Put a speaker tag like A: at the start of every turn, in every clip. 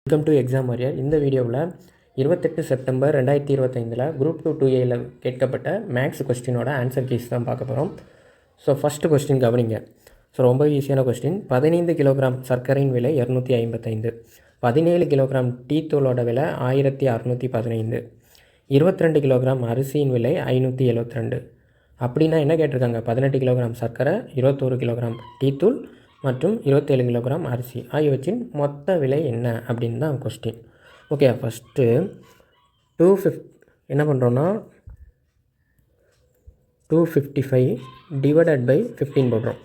A: Welcome to exam warrior. இந்த வீடியோவில் 28 September 2025 group 2A கேட்கப்பட்ட மேக்ஸ் கொஸ்டினோட ஆன்சர் கீஸ் தான் பார்க்க போகிறோம். ஸோ ஃபஸ்ட்டு கொஸ்டின் கவனிங்க. ஸோ ரொம்ப ஈஸியான கொஸ்டின். 15 கிலோகிராம் சர்க்கரையின் விலை 255, 17 கிலோகிராம் டீ தூளோட விலை 1615, 22 கிலோகிராம் அரிசியின் விலை 572. அப்படின்னா என்ன கேட்டிருக்காங்க? 18 கிலோகிராம் சர்க்கரை, 21 கிலோகிராம் டீ தூள் மற்றும் 27 கிலோகிராம் அரிசி ஆகியவற்றின் மொத்த விலை என்ன அப்படின்னு தான் கொஸ்டின். ஓகே, ஃபஸ்ட்டு என்ன பண்ணுறோன்னா 255 டிவைடட் பை 15 போடுறோம்.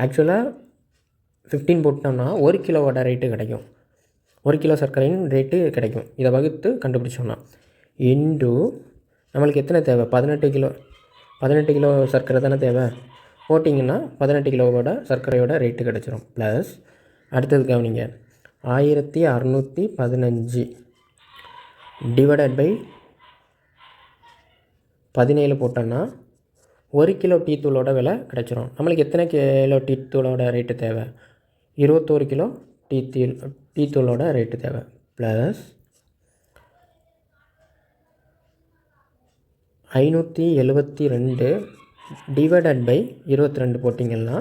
A: ஆக்சுவலாக 15 போட்டோம்னா 1 கிலோவோட ரேட்டு கிடைக்கும், 1 கிலோ சர்க்கரையின் ரேட்டு கிடைக்கும். இதை வகுத்து கண்டுபிடிச்சோம்னா இன்டு நம்மளுக்கு எத்தனை தேவை? 18 கிலோ சர்க்கரை தானே தேவை. போட்டிங்கன்னா 18 கிலோவோட சர்க்கரையோட ரேட்டு கிடச்சிரும். ப்ளஸ் அடுத்தது கவனிங்க, 1615 டிவைடட் பை 17 போட்டோன்னா 1 கிலோ டீ தூளோட விலை கிடச்சிரும். நம்மளுக்கு எத்தனை கிலோ டீ தூளோட ரேட்டு தேவை? 21 கிலோ டீ தூளோட ரேட்டு தேவை. ப்ளஸ் 572 டிவைடட் பை 22 போட்டிங்கன்னா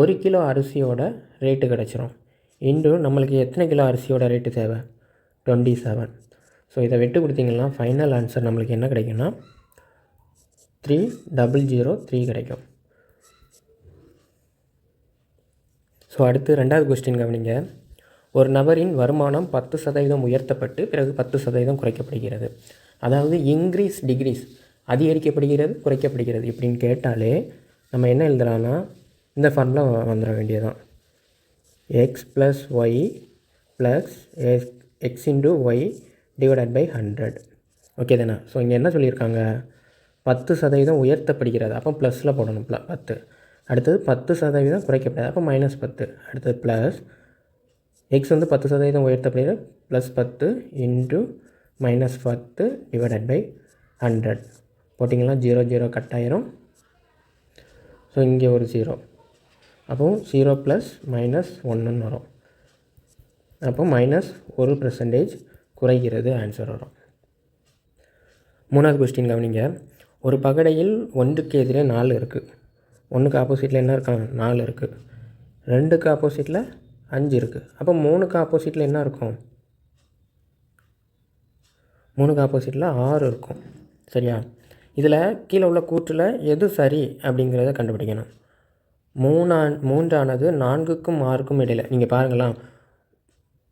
A: 1 கிலோ அரிசியோட ரேட்டு கிடச்சிரும். இன்று நம்மளுக்கு எத்தனை கிலோ அரிசியோட ரேட்டு தேவை? 27. ஸோ இதை வெட்டு கொடுத்திங்கன்னா ஃபைனல் ஆன்சர் நம்மளுக்கு என்ன கிடைக்குன்னா 3003 கிடைக்கும். ஸோ அடுத்து ரெண்டாவது கொஸ்டின் கவனிங்க. ஒரு நபரின் வருமானம் 10% உயர்த்தப்பட்டு பிறகு 10% குறைக்கப்படுகிறது. அதாவது இன்க்ரீஸ் டிக்ரீஸ், அதிகரிக்கப்படுகிறது குறைக்கப்படுகிறது இப்படின்னு கேட்டாலே நம்ம என்ன எழுதலான்னா இந்த ஃபார்முலா வந்துட வேண்டியதான். X plus y plus x into y divided by 100. Okay தானே? ஸோ இங்கே என்ன சொல்லியிருக்காங்க? 10% உயர்த்தப்படுகிறது, அப்போ ப்ளஸில் போடணும் 10. அடுத்தது 10% குறைக்கப்படுது, அப்போ -10. அடுத்தது ப்ளஸ் எக்ஸ் வந்து 10% உயர்த்தப்படுகிறது ப்ளஸ் 10 இன்டு -10 டிவைடட் பை 100 போட்டிங்கன்னா 0 கட் ஆயிரும். ஸோ இங்கே ஒரு 0, அப்போ 0 ப்ளஸ் -1 வரும். அப்போ -1% குறைகிறது ஆன்சர் வரும். மூணாவது கொஸ்டின் கவனிங்க. ஒரு பகடையில் 1க்கு எதிரே 4 இருக்குது. 1க்கு ஆப்போசிட்டில் என்ன இருக்காங்க? 4 இருக்குது. 2க்கு ஆப்போசிட்டில் 5 இருக்குது. அப்போ 3க்கு ஆப்போசிட்டில் என்ன இருக்கும்? 3க்கு ஆப்போசிட்டில் 6 இருக்கும். சரியா? இதில் கீழே உள்ள கூற்றில் எது சரி அப்படிங்கிறத கண்டுபிடிக்கணும். 3ஆனது 4க்கும் 6க்கும் இடையில். நீங்கள் பாருங்களா,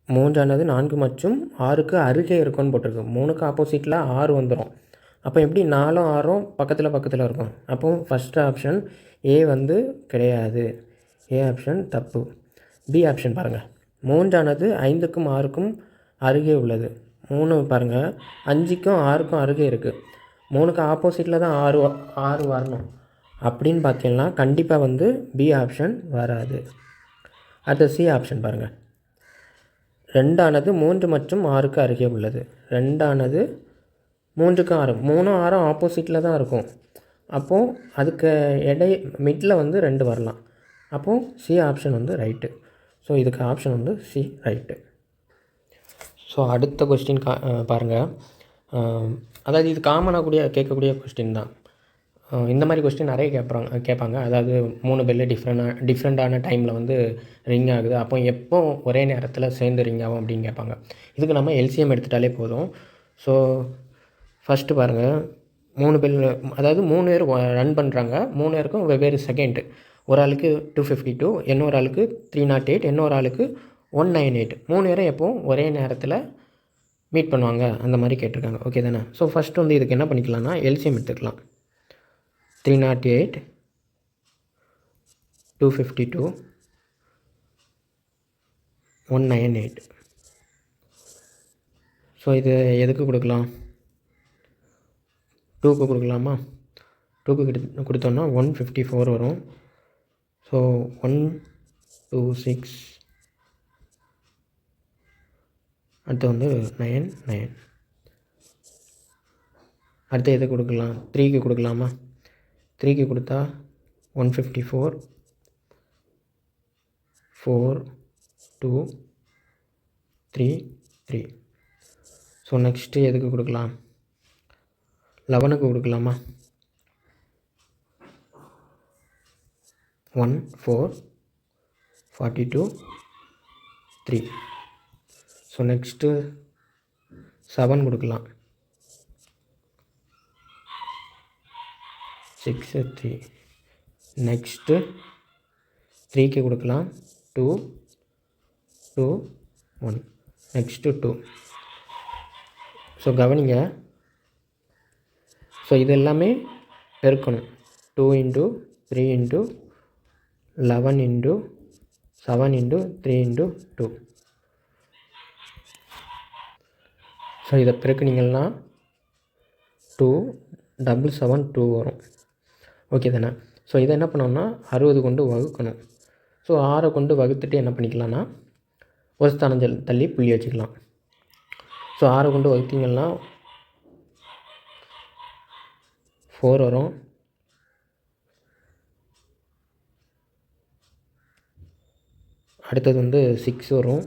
A: 3ஆனது 4 மற்றும் 6க்கு அருகே இருக்கும்னு போட்டிருக்கு. 3க்கு ஆப்போசிட்டில் 6 வந்துடும். அப்போ எப்படி 4ம் 6ம் பக்கத்தில் இருக்கும்? அப்போ ஃபஸ்ட்டு ஆப்ஷன் ஏ வந்து கிடையாது, ஏ ஆப்ஷன் தப்பு. பி ஆப்ஷன் பாருங்கள், 3ஆனது 5க்கும் 6க்கும் அருகே உள்ளது. 3 பாருங்கள் 5க்கும் 6க்கும் அருகே இருக்குது. 3க்கு ஆப்போசிட்டில் தான் 6 வரணும். அப்படின்னு பார்த்தீங்கன்னா கண்டிப்பாக வந்து பி ஆப்ஷன் வராது. அடுத்த சி ஆப்ஷன் பாருங்கள், 2ஆனது 3 மற்றும் 6க்கு அருகே உள்ளது. 2ஆனது 3க்கும் 6, 3ம் 6ம் ஆப்போசிட்டில் தான் இருக்கும். அப்போது அதுக்கு மிடில் வந்து 2 வரலாம். அப்போது சி ஆப்ஷன் வந்து ரைட்டு. ஸோ இதுக்கு ஆப்ஷன் வந்து சி ரைட்டு. ஸோ அடுத்த கொஸ்டின் பாருங்கள். அதாவது இது காமனாக கேட்கக்கூடிய கொஸ்டின் தான். இந்த மாதிரி கொஸ்டின் நிறைய கேட்பாங்க. அதாவது 3 பெல்லு டிஃப்ரெண்ட்டான டைமில் வந்து ரிங் ஆகுது, அப்போ எப்போ ஒரே நேரத்தில் சேர்ந்து ரிங் ஆகும் அப்படின்னு கேட்பாங்க. இதுக்கு நம்ம எல்சிஎம் எடுத்துட்டாலே போதும். ஸோ ஃபஸ்ட்டு பாருங்கள், 3 பெல், அதாவது 3 பேர் ரன் பண்ணுறாங்க. 3 பேருக்கும் வெவ்வேறு செகண்டு. ஒரு ஆளுக்கு 252, இன்னொரு ஆளுக்கு 308, இன்னொரு ஆளுக்கு 198. 3 பேரும் எப்போவும் ஒரே நேரத்தில் மீட் பண்ணுவாங்க அந்த மாதிரி கேட்டிருக்காங்க. ஓகே தானே? ஸோ ஃபஸ்ட்டு வந்து இதுக்கு என்ன பண்ணிக்கலாம்னா எல்சிஎம் எடுத்துக்கலாம். 308, 252, 198. ஸோ இது எதுக்கு கொடுக்கலாம்? 2க்கு கொடுக்கலாமா? 2க்கு கொடுத்தோன்னா 154 வரும். ஸோ 126, அடுத்து வந்து 99. அடுத்து எது கொடுக்கலாம்? 3க்கு கொடுக்கலாமா? 3க்கு கொடுத்தா 154, 4, 2, 3, 3. ஸோ நெக்ஸ்ட்டு எதுக்கு கொடுக்கலாம்? 11க்கு கொடுக்கலாமா? 1 4 42 3. ஸோ நெக்ஸ்ட்டு 7 கொடுக்கலாம். 6 3. நெக்ஸ்ட்டு 3க்கு கொடுக்கலாம். 2 2 1. நெக்ஸ்ட்டு 2. ஸோ கவனிங்க, ஸோ இது எல்லாமே பெருக்கணும். 2 into 3 into 11 into 7 into 3 into 2. So இதை பெருக்குனிங்கன்னா 2 7 7 2 வரும். ஓகே தானே? ஸோ இதை என்ன பண்ணோம்னா 60 கொண்டு வகுக்கணும். ஸோ 6 கொண்டு வகுத்துட்டு என்ன பண்ணிக்கலாம்னா ஒரு ஸ்தானம் தள்ளி புள்ளி வச்சுக்கலாம். ஸோ 6 கொண்டு வகுத்திங்கன்னா 4 வரும். அடுத்தது 6 வரும்.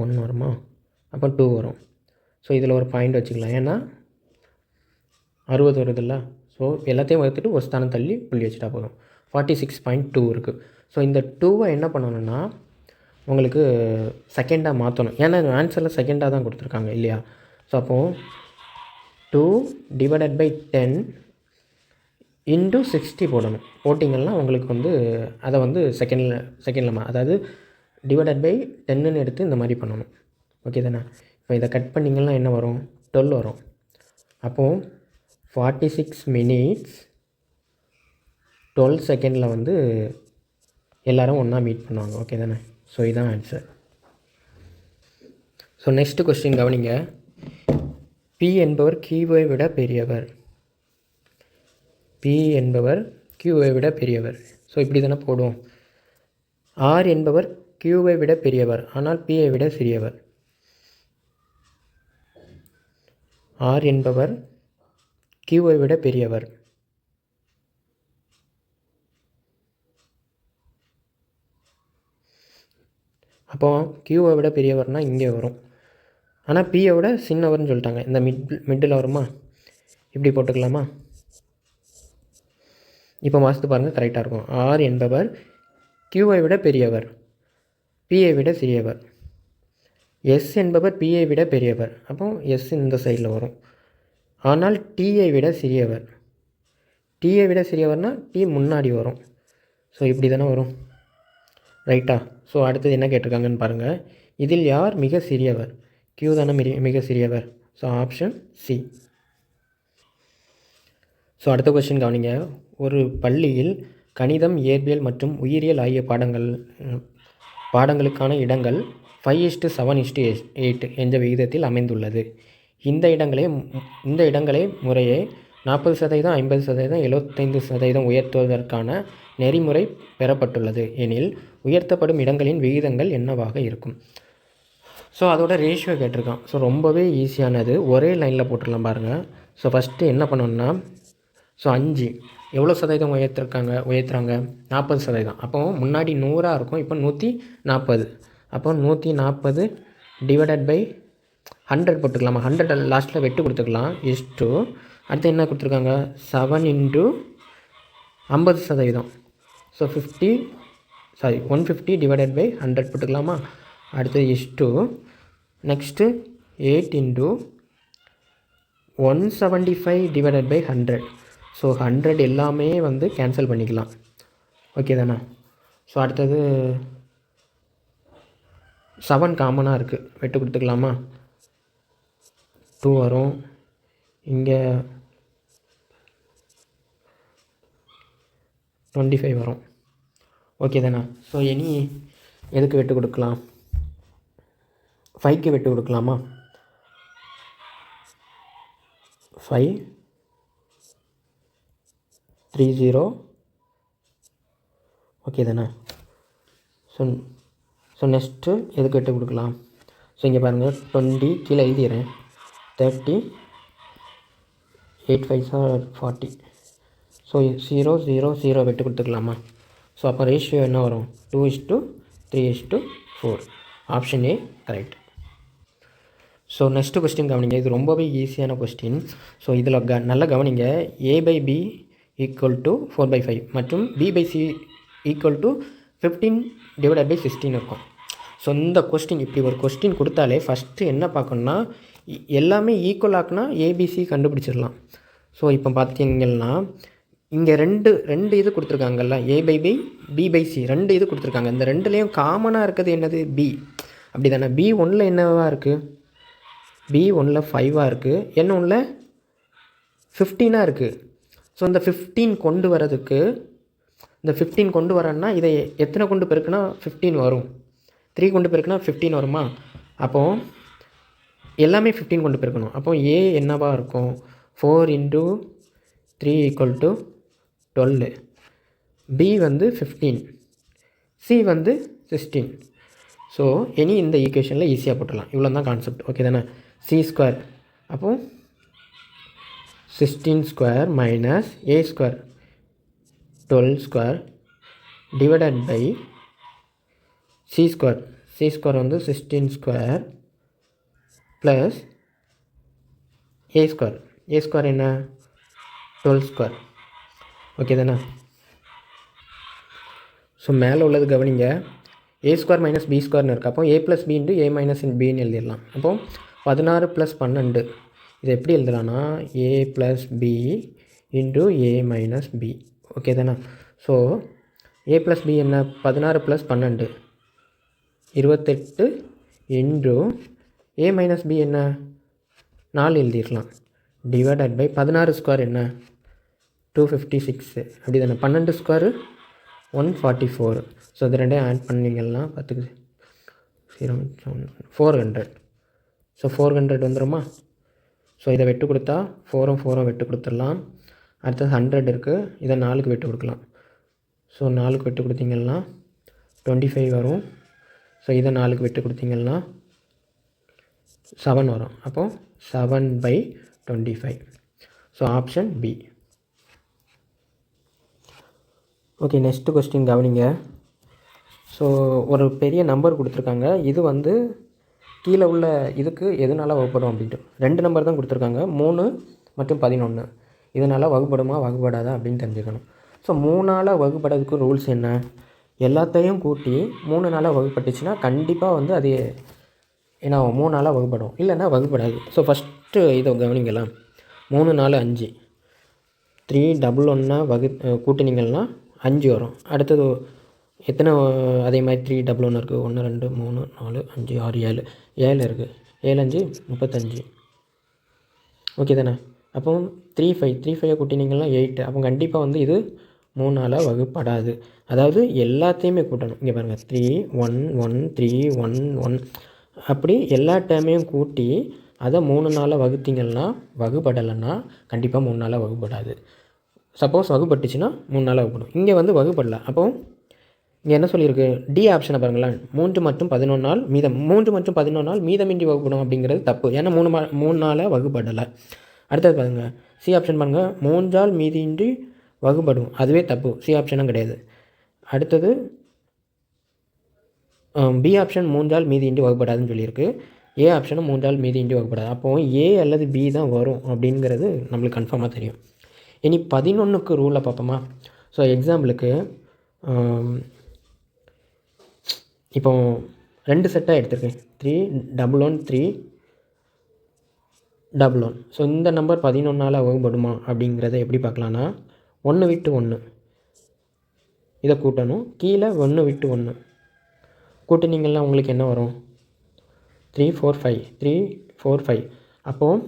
A: 1 வருமா? அப்போ 2 வரும். ஸோ இதில் ஒரு பாயிண்ட் வச்சுக்கலாம், ஏன்னா 60 வருதில்ல. ஸோ எல்லாத்தையும் வகுத்துட்டு ஒரு ஸ்தானம் தள்ளி புள்ளி வச்சுட்டா போதும். 46.2 இருக்குது. ஸோ இந்த 2வை என்ன பண்ணணும்னா உங்களுக்கு செகண்டாக மாற்றணும், ஏன்னா ஆன்சரில் செகண்டாக தான் கொடுத்துருக்காங்க இல்லையா? ஸோ அப்போது 2 டிவைடட் பை 10 இன்ட்டு 60 போடணும். போட்டிங்கன்னா உங்களுக்கு அதை செகண்டில் அதாவது டிவைடட் பை 10ன்னு எடுத்து இந்த மாதிரி பண்ணணும். ஓகே தானே? இப்போ இதை கட் பண்ணிங்கன்னா என்ன வரும்? 12 வரும். அப்போது 46 minutes 12 செகண்டில் எல்லோரும் ஒன்றா மீட் பண்ணுவாங்க. ஓகே தானே? ஸோ இதுதான் ஆன்சர். ஸோ நெக்ஸ்ட்டு கொஸ்டின் கவனிங்க. P என்பவர் Qவை விட பெரியவர். P என்பவர் Qவை விட பெரியவர். ஸோ இப்படி தானே போடுவோம். R என்பவர் Qவை விட பெரியவர், ஆனால் Pயை விட சிறியவர். R என்பவர் Qவை விட பெரியவர். அப்போ Qவை விட பெரியவர்னால் இங்கே வரும், ஆனால் Pயை விட சின்னவர்னு சொல்லிட்டாங்க. இந்த மிட்டில் வருமா? இப்படி போட்டுக்கலாமா? இப்போ வாசித்து பாருங்கள், கரெக்டாக இருக்கும். R என்பவர் Qவை விட பெரியவர், Pயை விட சிறியவர். S என்பவர் Pயை விட பெரியவர், அப்போ S இந்த சைடில் வரும், ஆனால் Tயை விட சிறியவர். Tயை விட சிறியவர்னால் T முன்னாடி வரும். ஸோ இப்படி தானே வரும், ரைட்டா? ஸோ அடுத்தது என்ன கேட்டிருக்காங்கன்னு பாருங்கள். இதில் யார் மிக சிறியவர்? Q தானே மிக சிறியவர். So option C. ஸோ அடுத்த கொஸ்டின் கவனிங்க. ஒரு பள்ளியில் கணிதம், இயற்பியல் மற்றும் உயிரியல் ஆகிய பாடங்களுக்கான இடங்கள் 5:7:8 என்ற விகிதத்தில் அமைந்துள்ளது. இந்த இடங்களை முறையே 40%, 50%, 75% உயர்த்துவதற்கான நெறிமுறை பெறப்பட்டுள்ளது எனில் உயர்த்தப்படும் இடங்களின் விகிதங்கள் என்னவாக இருக்கும்? ஸோ அதோட ரேஷியோ கேட்டிருக்கான். ஸோ ரொம்பவே ஈஸியானது, ஒரே லைனில் போட்டுடலாம் பாருங்கள். ஸோ ஃபஸ்ட்டு என்ன பண்ணணும்னா, ஸோ 5 எவ்வளோ சதவீதம் உயர்த்துறாங்க? 40%. அப்போ முன்னாடி 100 இருக்கும், இப்போ 140. அப்போ 140 டிவைடட் பை 100 போட்டுக்கலாமா? 100 லாஸ்ட்டில் வெட்டு கொடுத்துக்கலாம். இஸ்டு அடுத்து என்ன கொடுத்துருக்காங்க? 7 இன்ட்டு 50%. ஸோ 150 டிவைடட் பை 100 போட்டுக்கலாமா? அடுத்தது is to next 8 into 175 divided by 100. So 100 எல்லாமே கேன்சல் பண்ணிக்கலாம். ஓகே தானே? ஸோ அடுத்தது 7 காமனாக இருக்குது, வெட்டு கொடுத்துக்கலாமா? 2 வரும். இங்கே 25 வரும். ஓகே தானே? ஸோ இனி எதுக்கு வெட்டு கொடுக்கலாம்? 5க்கு வெட்டு கொடுக்கலாமா? 5 30. ஓகே தானே? ஸோ நெக்ஸ்ட்டு எதுக்கு வெட்டு கொடுக்கலாம்? ஸோ இங்கே பாருங்கள், 20 கீழே எழுதிடுறேன். 30 8 5 40. ஸோ 0 0 0 வெட்டு கொடுத்துக்கலாமா? ஸோ அப்போ ரேஷியோ என்ன வரும்? 2:3:4. Option A correct. So next question கவனிங்க. இது ரொம்பவே ஈஸியான கொஸ்டின். ஸோ இதில் நல்லா கவனிங்க. a/b = 4/5 மற்றும் b/c = 15/16 இருக்கும். ஸோ இந்த கொஸ்டின் இப்படி ஒரு கொஸ்டின் கொடுத்தாலே ஃபஸ்ட்டு என்ன பார்க்கணுன்னா எல்லாமே ஈக்குவல் ஆக்குனா ஏபிசி கண்டுபிடிச்சிடலாம். ஸோ இப்போ பார்த்தீங்கன்னா இங்கே ரெண்டு இது கொடுத்துருக்காங்கல்ல, a/b b/c 2 இது கொடுத்துருக்காங்க. இந்த ரெண்டுலேயும் காமனாக இருக்கிறது என்னது? b. அப்படி தானே? b1 என்னவாக இருக்குது? b1 5 இருக்குது, n1 15 இருக்குது. ஸோ இந்த 15 கொண்டு வரதுக்கு இந்த 15 கொண்டு வரேன்னா இதை எத்தனை கொண்டு பெருக்குனா 15 வரும்? 3 கொண்டு பெருக்குனா 15 வருமா? அப்போது எல்லாமே 15 கொண்டு பெருக்கணும். அப்போது a என்னவா இருக்கும்? 4 × 3 = 12. b 15, c 16. ஸோ இனி இந்த ஈக்குவேஷனில் ஈஸியாக போட்டுடலாம். இவ்வளோ தான் கான்செப்ட். ஓகே தானே? c² அப்போது 16² - a² 12² divided by c². c² 16² plus a². a² என்ன? 12². ஓகே தானே? ஸோ மேலே உள்ளது கவனிங்க. a² - b² இருக்குது. அப்போ a + b × a - bன்னு எழுதிடலாம். அப்போது 16 + 12 இதை எப்படி எழுதலான்னா a + b × a - b. Okay தானே? ஸோ a + b என்ன? 16 + 12 28 × a - b என்ன? 4 எழுதிடலாம். டிவைடட் பை 16² என்ன? 256. அப்படி தானே? 12² 144. ஸோ இது ரெண்டையும் ஆட் பண்ணிங்கன்னா 10 400. ஸோ 400 வந்துடுமா? ஸோ இதை வெட்டு கொடுத்தா 4 4 வெட்டு கொடுத்துடலாம். அடுத்தது 100 இருக்குது, இதை 4க்கு வெட்டு கொடுக்கலாம். ஸோ 4க்கு வெட்டு கொடுத்தீங்கன்னா 25 வரும். ஸோ இதை 4க்கு வெட்டு கொடுத்தீங்கன்னா 7 வரும். அப்போது 7/25. So option B. Okay, next question கவனிங்க. ஸோ ஒரு பெரிய நம்பர் கொடுத்துருக்காங்க. இது கீழே உள்ள இதுக்கு எதனால் வகுப்படும் அப்படின்ட்டு 2 நம்பர் தான் கொடுத்துருக்காங்க, 3 மற்றும் 11. இதனால் வகுப்படுமா வகுப்படாதா அப்படின்னு தெரிஞ்சுக்கணும். ஸோ 3ஆல் வகுப்படுறதுக்கு ரூல்ஸ் என்ன? எல்லாத்தையும் கூட்டி 3ஆல் வகுப்பட்டுச்சுன்னா கண்டிப்பாக அது ஏன்னா 3ஆல் வகுப்படும், இல்லைன்னா வகுப்படாது. ஸோ ஃபஸ்ட்டு இதை கவனிங்களா. 3 4 5 311 கூட்டினீங்கன்னா 5 வரும். அடுத்தது எத்தனை? அதே மாதிரி 311 இருக்குது. 1 2 3 4 5 6 7 இருக்குது. 7 5 35. ஓகே தானே? அப்போ 3 5 கூட்டினீங்கன்னா 8. அப்போ கண்டிப்பாக இது 3ஆல் வகுப்படாது. அதாவது எல்லாத்தையுமே கூட்டணும். இங்கே பாருங்கள், 3 1 1 3 1 1 அப்படி எல்லா டைமையும் கூட்டி அதை 3ஆல் வகுத்திங்கன்னா வகுப்படலைன்னா கண்டிப்பாக 3ஆல் வகுப்படாது. சப்போஸ் வகுப்பட்டுச்சுன்னா 3ஆல் வகுப்படும். இங்கே வகுப்படலை. அப்போது இங்கே என்ன சொல்லியிருக்கு? டி ஆப்ஷனை பாருங்களேன். 3 மற்றும் 11 மீதம் 3 மற்றும் 11 மீதமின்றி வகுப்படும் அப்படிங்கிறது தப்பு. ஏன்னா 3ஆல் வகுப்படலை. அடுத்தது பாருங்கள், சி ஆப்ஷன் பாருங்கள். 3ஆல் மீதியின்றி வகுப்படும், அதுவே தப்பு. சி ஆப்ஷனும் கிடையாது. அடுத்தது பி ஆப்ஷன் 3ஆல் மீதியின்றி வகுப்படாதுன்னு சொல்லியிருக்கு. ஏ ஆப்ஷனும் 3ஆல் மீதியின்றி வகுப்படாது. அப்போது ஏ அல்லது பி தான் வரும் அப்படிங்கிறது நம்மளுக்கு கன்ஃபார்மாக தெரியும். இனி 11க்கு ரூலை பார்ப்போமா? ஸோ எக்ஸாம்பிளுக்கு இப்போ 2 செட்டாக எடுத்திருக்கேன். 3 11 3 11. ஸோ இந்த நம்பர் 11ஆல் வகுப்படுமா அப்படிங்கிறத எப்படி பார்க்கலான்னா 1 விட்டு 1 இதை கூட்டணும். கீழே 1 விட்டு 1 கூட்டினீங்கன்னா உங்களுக்கு என்ன வரும்? 3 4 5 3 4 5. அப்போது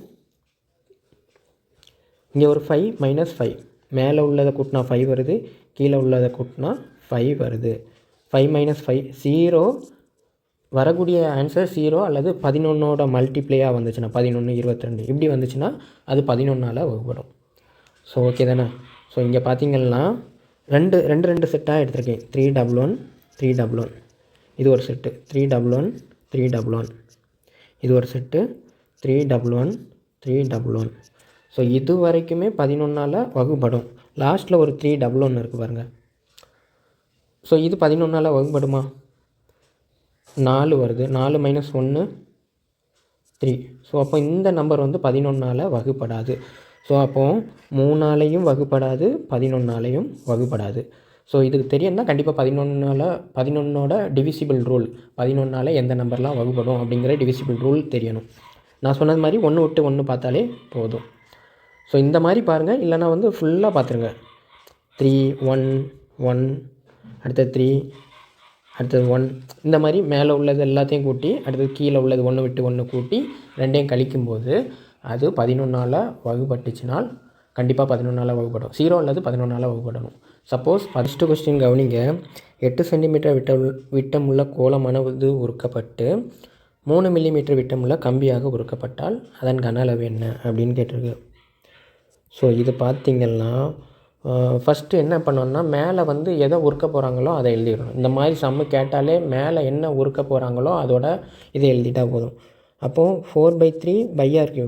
A: இங்கே ஒரு 5 -5 மேலே உள்ளதை கூட்டினா 5 வருது, கீழே உள்ளதை கூட்டினா 5 வருது. 5 - 5 0. வரக்கூடிய ஆன்சர் 0 அல்லது 11ஓட மல்டிப்ளையாக வந்துச்சுன்னா 11 22 இப்படி வந்துச்சுன்னா அது 11ஆல் வகுப்படும். ஸோ ஓகே தானே? ஸோ இங்கே பார்த்தீங்கன்னா ரெண்டு செட்டாக எடுத்திருக்கேன். 311 311 இது ஒரு செட்டு, 311 311 இது ஒரு செட்டு, 311 311. ஸோ இது வரைக்குமே 11ஆல் வகுப்படும். லாஸ்ட்டில் ஒரு 311 இருக்குது பாருங்கள். ஸோ இது 11ஆல் வகுப்படுமா? 4 வருது. 4 - 1 3. ஸோ அப்போ இந்த நம்பர் வந்து 11ஆல் வகுப்படாது. ஸோ அப்போது 3ஆலையும் வகுப்படாது, 11ஆலையும் வகுப்படாது. ஸோ இதுக்கு தெரியும்னா கண்டிப்பாக 11ஓட டிவிசிபிள் ரூல், 11ஆல் எந்த நம்பர்லாம் வகுப்படும் அப்படிங்கிற டிவிசிபிள் ரூல் தெரியணும். நான் சொன்னது மாதிரி 1 விட்டு 1 பார்த்தாலே போதும். ஸோ இந்த மாதிரி பாருங்கள், இல்லைனா வந்து ஃபுல்லாக பார்த்துருங்க. 3 1 1 அடுத்தது 3 அடுத்தது 1 இந்த மாதிரி மேலே உள்ளது எல்லாத்தையும் கூட்டி அடுத்தது கீழே உள்ளது 1 விட்டு 1 கூட்டி ரெண்டையும் கழிக்கும்போது அது 11ஆல் வகுப்பட்டுச்சுனால் கண்டிப்பாக 11ஆல் வகுப்படும். 0 அல்லது 11ஆல் வகுப்படணும். சப்போஸ் ஃபஸ்ட்டு கொஸ்டின் கவனிங்க. 8 சென்டிமீட்டர் விட்டமுள்ள கோளமானது உருக்கப்பட்டு 3 மில்லிமீட்டர் விட்டமுள்ள கம்பியாக உருக்கப்பட்டால் அதன் கன அளவு என்ன அப்படின்னு கேட்டிருக்கு. ஸோ இது பார்த்திங்கன்னா ஃபஸ்ட்டு என்ன பண்ணோன்னா மேலே வந்து எதை உருக்க போகிறாங்களோ அதை எழுதிடணும். இந்த மாதிரி சம்மு கேட்டாலே மேலே என்ன உருக்க போகிறாங்களோ அதோட இதை எழுதிட்டால் போதும். அப்போது 4/3/r³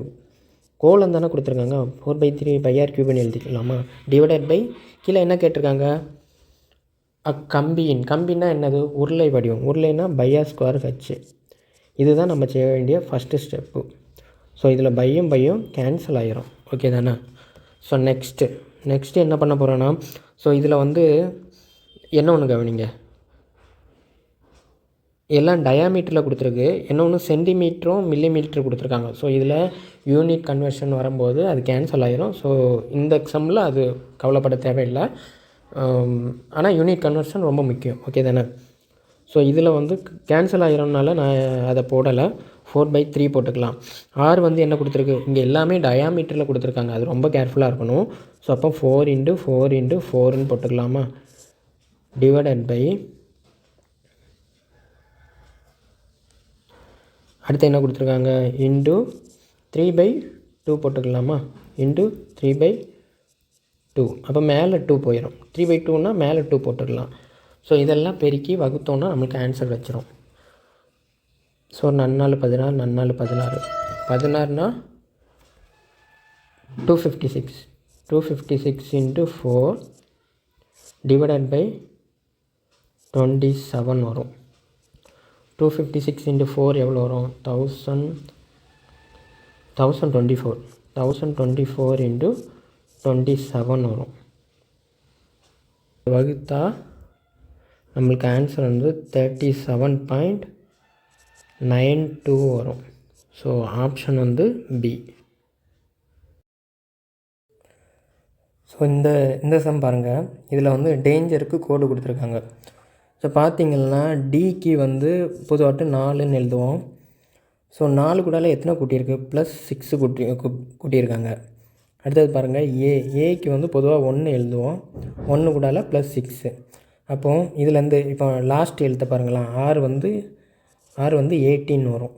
A: கோலம் தானே கொடுத்துருக்காங்க, 4/3/r³ எழுதிக்கலாமா? டிவைடட் பை கீழே என்ன கேட்டிருக்காங்க, கம்பின்னா என்னது, உருளை வடிவம். உருளைனா πr²h. இதுதான் நம்ம செய்ய வேண்டிய ஃபஸ்ட்டு ஸ்டெப்பு. ஸோ இதில் பையும் கேன்சல் ஆகிரும். ஓகே தானே? ஸோ நெக்ஸ்ட்டு என்ன பண்ண போகிறோன்னா, ஸோ இதில் வந்து என்ன ஒன்று கவனிங்க, எல்லாம் டயாமீட்டரில் கொடுத்துருக்கு, இன்னொன்று சென்டிமீட்டரும் மில்லிமீட்டர் கொடுத்துருக்காங்க. ஸோ இதில் யூனிட் கன்வர்ஷன் வரும்போது அது கேன்சல் ஆகிரும். ஸோ இந்த எக்ஸாமில் அது கவலைப்பட தேவையில்லை. ஆனால் யூனிட் கன்வர்ஷன் ரொம்ப முக்கியம். ஓகே தானே? ஸோ இதில் வந்து கேன்சல் ஆகிறதுனால நான் அதை போடலை, 4/3 போட்டுக்கலாம். ஆர் வந்து என்ன கொடுத்துருக்கு, இங்கே எல்லாமே டயாமீட்டரில் கொடுத்துருக்காங்க, அது ரொம்ப கேர்ஃபுல்லாக இருக்கணும். ஸோ அப்போ 4 × 4 × 4ன்னு போட்டுக்கலாமா? டிவைடட் பை அடுத்து என்ன கொடுத்துருக்காங்க, இன்டு 3/2 போட்டுக்கலாமா? இன்டு 3/2. அப்போ மேலே 2 போயிடும். 3/2னா மேலே 2 போட்டுக்கலாம். ஸோ இதெல்லாம் பெருக்கி வகுத்தோன்னா நம்மளுக்கு ஆன்சர் வச்சிரும். ஸோ 4 16 4 16 16னா 256. 256 × 4 டிவைடட் பை 27 வரும். 256 × 4 எவ்வளோ வரும், 1024. 1024 × 27 வரும். வகுத்தா நம்மளுக்கு ஆன்சர் வந்து 37.92 வரும். ஸோ ஆப்ஷன் வந்து பி. ஸோ இந்த சம் பாருங்கள், இதில் வந்து டேஞ்சருக்கு கோடு கொடுத்துருக்காங்க. ஸோ பார்த்திங்கன்னா டிக்கு வந்து பொதுவாட்டு 4ன்னு எழுதுவோம். ஸோ 4 கூடால எத்தனை கூட்டியிருக்கு, +6 கூட்டியிருக்காங்க. அடுத்தது பாருங்கள் ஏக்கு வந்து பொதுவாக 1 எழுதுவோம், 1 கூடால +6. அப்போது இதுலேருந்து இப்போ லாஸ்ட் எழுத்த பாருங்களேன், ஆறு வந்து 18 வரும்.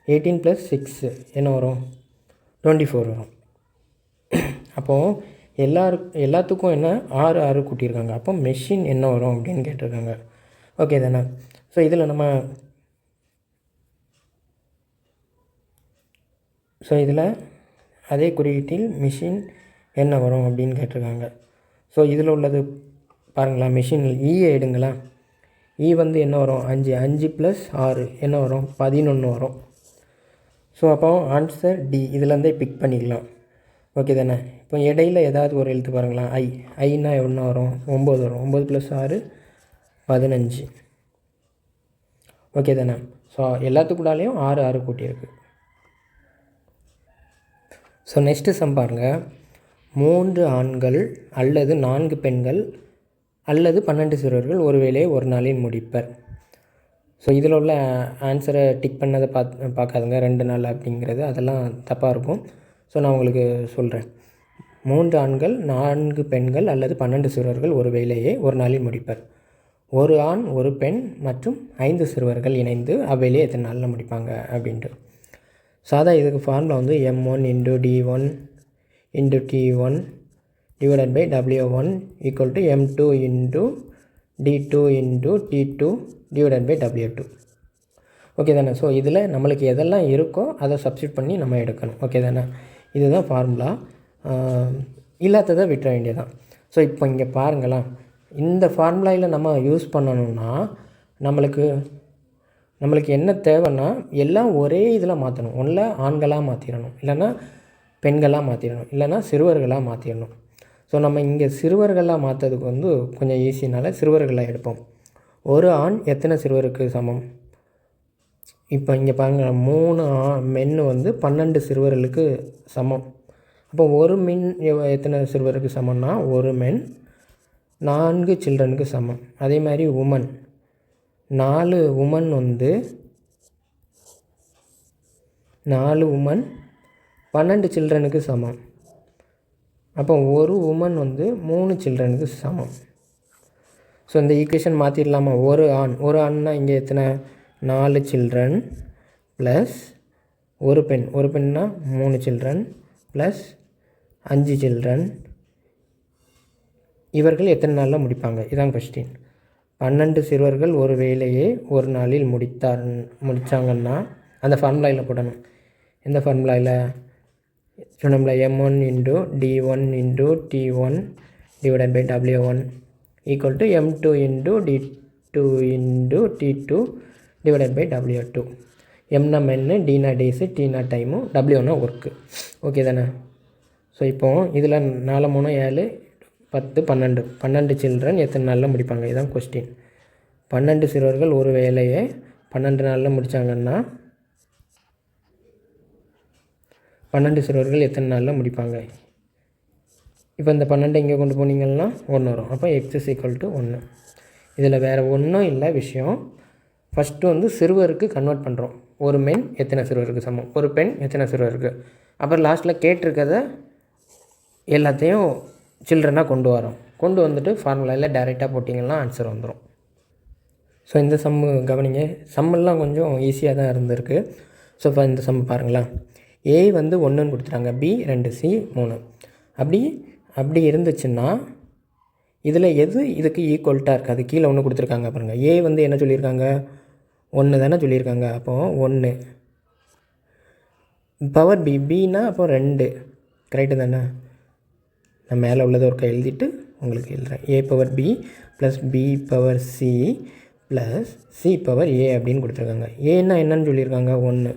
A: 18 + 6 என்ன வரும், 24 வரும். அப்போது எல்லாத்துக்கும் என்ன 6 கூட்டியிருக்காங்க. அப்போ மெஷின் என்ன வரும் அப்படின்னு கேட்டிருக்காங்க. ஓகே தானே? ஸோ இதில் அதே குறியீட்டில் மிஷின் என்ன வரும் அப்படின்னு கேட்டிருக்காங்க. ஸோ இதில் உள்ளது பாருங்களா, மிஷினில் எடுங்களா. வந்து என்ன வரும், 5 + 6 என்ன வரும், 11 வரும். ஸோ அப்போ ஆன்சர் டி. இதுலேருந்தே பிக் பண்ணிக்கலாம். ஓகே தானே? இப்போ இடையில் ஏதாவது ஒரு எழுத்து பாருங்களா, ஐனா என்ன வரும், 9 வரும். 9 + 6 15. ஓகே தானே? ஸோ எல்லாத்துக்கூடாலேயும் 6 கூட்டியிருக்கு. ஸோ நெக்ஸ்ட்டு சம் பாருங்கள், 3 ஆண்கள் அல்லது 4 பெண்கள் அல்லது 12 சிறுவர்கள் ஒரு வேலையை ஒரு நாளில் முடிப்பர். ஸோ இதில் உள்ள ஆன்சரை டிக் பண்ணதை பார்க்காதுங்க, 2 நாள் அப்படிங்கிறது அதெல்லாம் தப்பாக இருக்கும். ஸோ நான் உங்களுக்கு சொல்கிறேன். 3 ஆண்கள் 4 பெண்கள் அல்லது 12 சிறுவர்கள் ஒரு வேலையை ஒரு நாளில் முடிப்பர். ஒரு ஆண் ஒரு பெண் மற்றும் 5 சிறுவர்கள் இணைந்து அவ்வேலையை எத்தனை நாளில் முடிப்பாங்க அப்படின்ட்டு. சாதா இதுக்கு ஃபார்முலா வந்து m1 × d1 × t1 divided by w1 = m2 × d2 × t2 divided by w2. Okay தானே? ஸோ இதில் நம்மளுக்கு எதெல்லாம் இருக்கோ அதை சப்ஸ்டியூட் பண்ணி நம்ம எடுக்கணும். ஓகே தானே? இதுதான் ஃபார்முலா. இல்லாததை விட்டுற வேண்டியதான். ஸோ இப்போ இங்கே பாருங்களேன், இந்த ஃபார்முலாவில் நம்ம யூஸ் பண்ணணும்னா நம்மளுக்கு நம்மளுக்கு என்ன தேவைன்னா எல்லாம் ஒரே இதில் மாற்றணும். ஒன்றில் ஆண்களாக மாற்றிடணும், இல்லைன்னா பெண்களாக மாற்றிடணும், இல்லைன்னா சிறுவர்களாக மாற்றிடணும். ஸோ நம்ம இங்கே சிறுவர்களாக மாற்றுறதுக்கு வந்து கொஞ்சம் ஈஸினால சிறுவர்களாக எடுப்போம். ஒரு ஆண் எத்தனை சிறுவருக்கு சமம்? இப்போ இங்கே பாருங்கள், 3 மென்னு வந்து 12 சிறுவர்களுக்கு சமம். அப்போ ஒரு மென் எத்தனை சிறுவருக்கு சமம்னா ஒரு மென் 4 சில்ட்ரனுக்கு சமம். அதே மாதிரி உமன் 4 உமன் வந்து 4 உமன் 12 சில்ட்ரனுக்கு சமம். அப்போ ஒரு உமன் வந்து 3 சில்ட்ரனுக்கு சமம். ஸோ இந்த ஈக்குவேஷன் மாற்றிடலாமா? ஒரு ஆண்னா இங்கே எத்தனை? 4 சில்ட்ரன் ப்ளஸ் ஒரு பெண்ணா 3 சில்ட்ரன் ப்ளஸ் 5 சில்ட்ரன். இவர்கள் எத்தனை நாளில் முடிப்பாங்க? இதான் கொஸ்டின். 12 சிறுவர்கள் ஒரு வேலையை ஒரு நாளில் முடித்தாங்கன்னா அந்த ஃபார்முலாவில் போடணும். எந்த ஃபார்முலாவில் சொன்னோம்ல? m1 into d1 into t1 divided by w1 equal to m2 into d2 into t2 divided by w2. எம்னா மென்னு, டினா டேஸு, டீனா டைமு, டபிள்யூனா ஒர்க்கு. ஓகே தானே? ஸோ இப்போது இதில் 4 3 7 10 12 சில்ட்ரன் எத்தனை நாளில் முடிப்பாங்க? இதுதான் கொஸ்டின். 12 சிறுவர்கள் ஒரு வேலையை 12 நாளில் முடித்தாங்கன்னா 12 சிறுவர்கள் எத்தனை நாளில் முடிப்பாங்க? இப்போ இந்த 12 இங்கே கொண்டு போனீங்கன்னா 1 வரும். அப்போ x = 1. இதில் வேறு ஒன்றும் இல்லை விஷயம். ஃபஸ்ட்டு வந்து சிறுவருக்கு கன்வெர்ட் பண்ணுறோம். ஒரு மென் எத்தனை சிறுவருக்கு சமம், ஒரு பெண் எத்தனை சிறுவருக்கு. அப்புறம் லாஸ்ட்டில் கேட்டிருக்கதை எல்லாத்தையும் சில்ட்ரனாக கொண்டு வந்துட்டு ஃபார்முலாவில் டைரெக்டாக போட்டிங்கன்னா ஆன்சர் வந்துடும். ஸோ இந்த சம்மு கவனிங்க. சம்மெல்லாம் கொஞ்சம் ஈஸியாக தான் இருந்திருக்கு. ஸோ இப்போ இந்த சம் பாருங்களேன். ஏ வந்து 1ன்னு கொடுத்துட்டாங்க, பி 2, சி 3. அப்படி இருந்துச்சுன்னா இதில் எது இதுக்கு ஈக்குவல்ட்டாக இருக்காது? கீழே 1 கொடுத்துருக்காங்க பாருங்கள். ஏ வந்து என்ன சொல்லியிருக்காங்க? 1 தானே சொல்லியிருக்காங்க. அப்போது 1 பவர் பின்னா அப்போ 2 கரெக்டு தானே? நான் மேலே உள்ளதை ஒரு எழுதிட்டு உங்களுக்கு எழுதுறேன். a power b plus b power c plus c power a அப்படின்னு கொடுத்துருக்காங்க. ஏன்னா என்னன்னு சொல்லியிருக்காங்க? 1.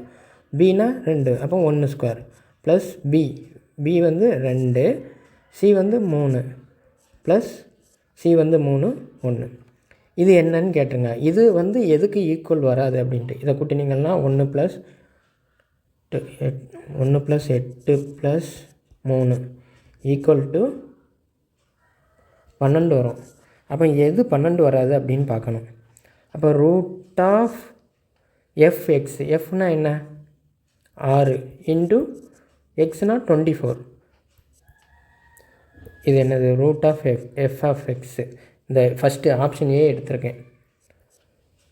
A: bனா 2, அப்போ 1² ப்ளஸ் b வந்து 2, c வந்து 3 ப்ளஸ் c வந்து 3 1. இது என்னன்னு கேட்டுருங்க. இது வந்து எதுக்கு ஈக்குவல் வராது அப்படின்ட்டு இதை கூட்டினீங்கன்னா 1 + 8 + 3 ஈக்குவல் டு 12 வரும். அப்போ எது 12 வராது அப்படின்னு பார்க்கணும். அப்போ √fx, எஃப்னா என்ன? 6 இன்டு எக்ஸ்னா 24. இது என்னது? √f(x). இந்த ஃபஸ்ட்டு ஆப்ஷன் ஏ எடுத்திருக்கேன்.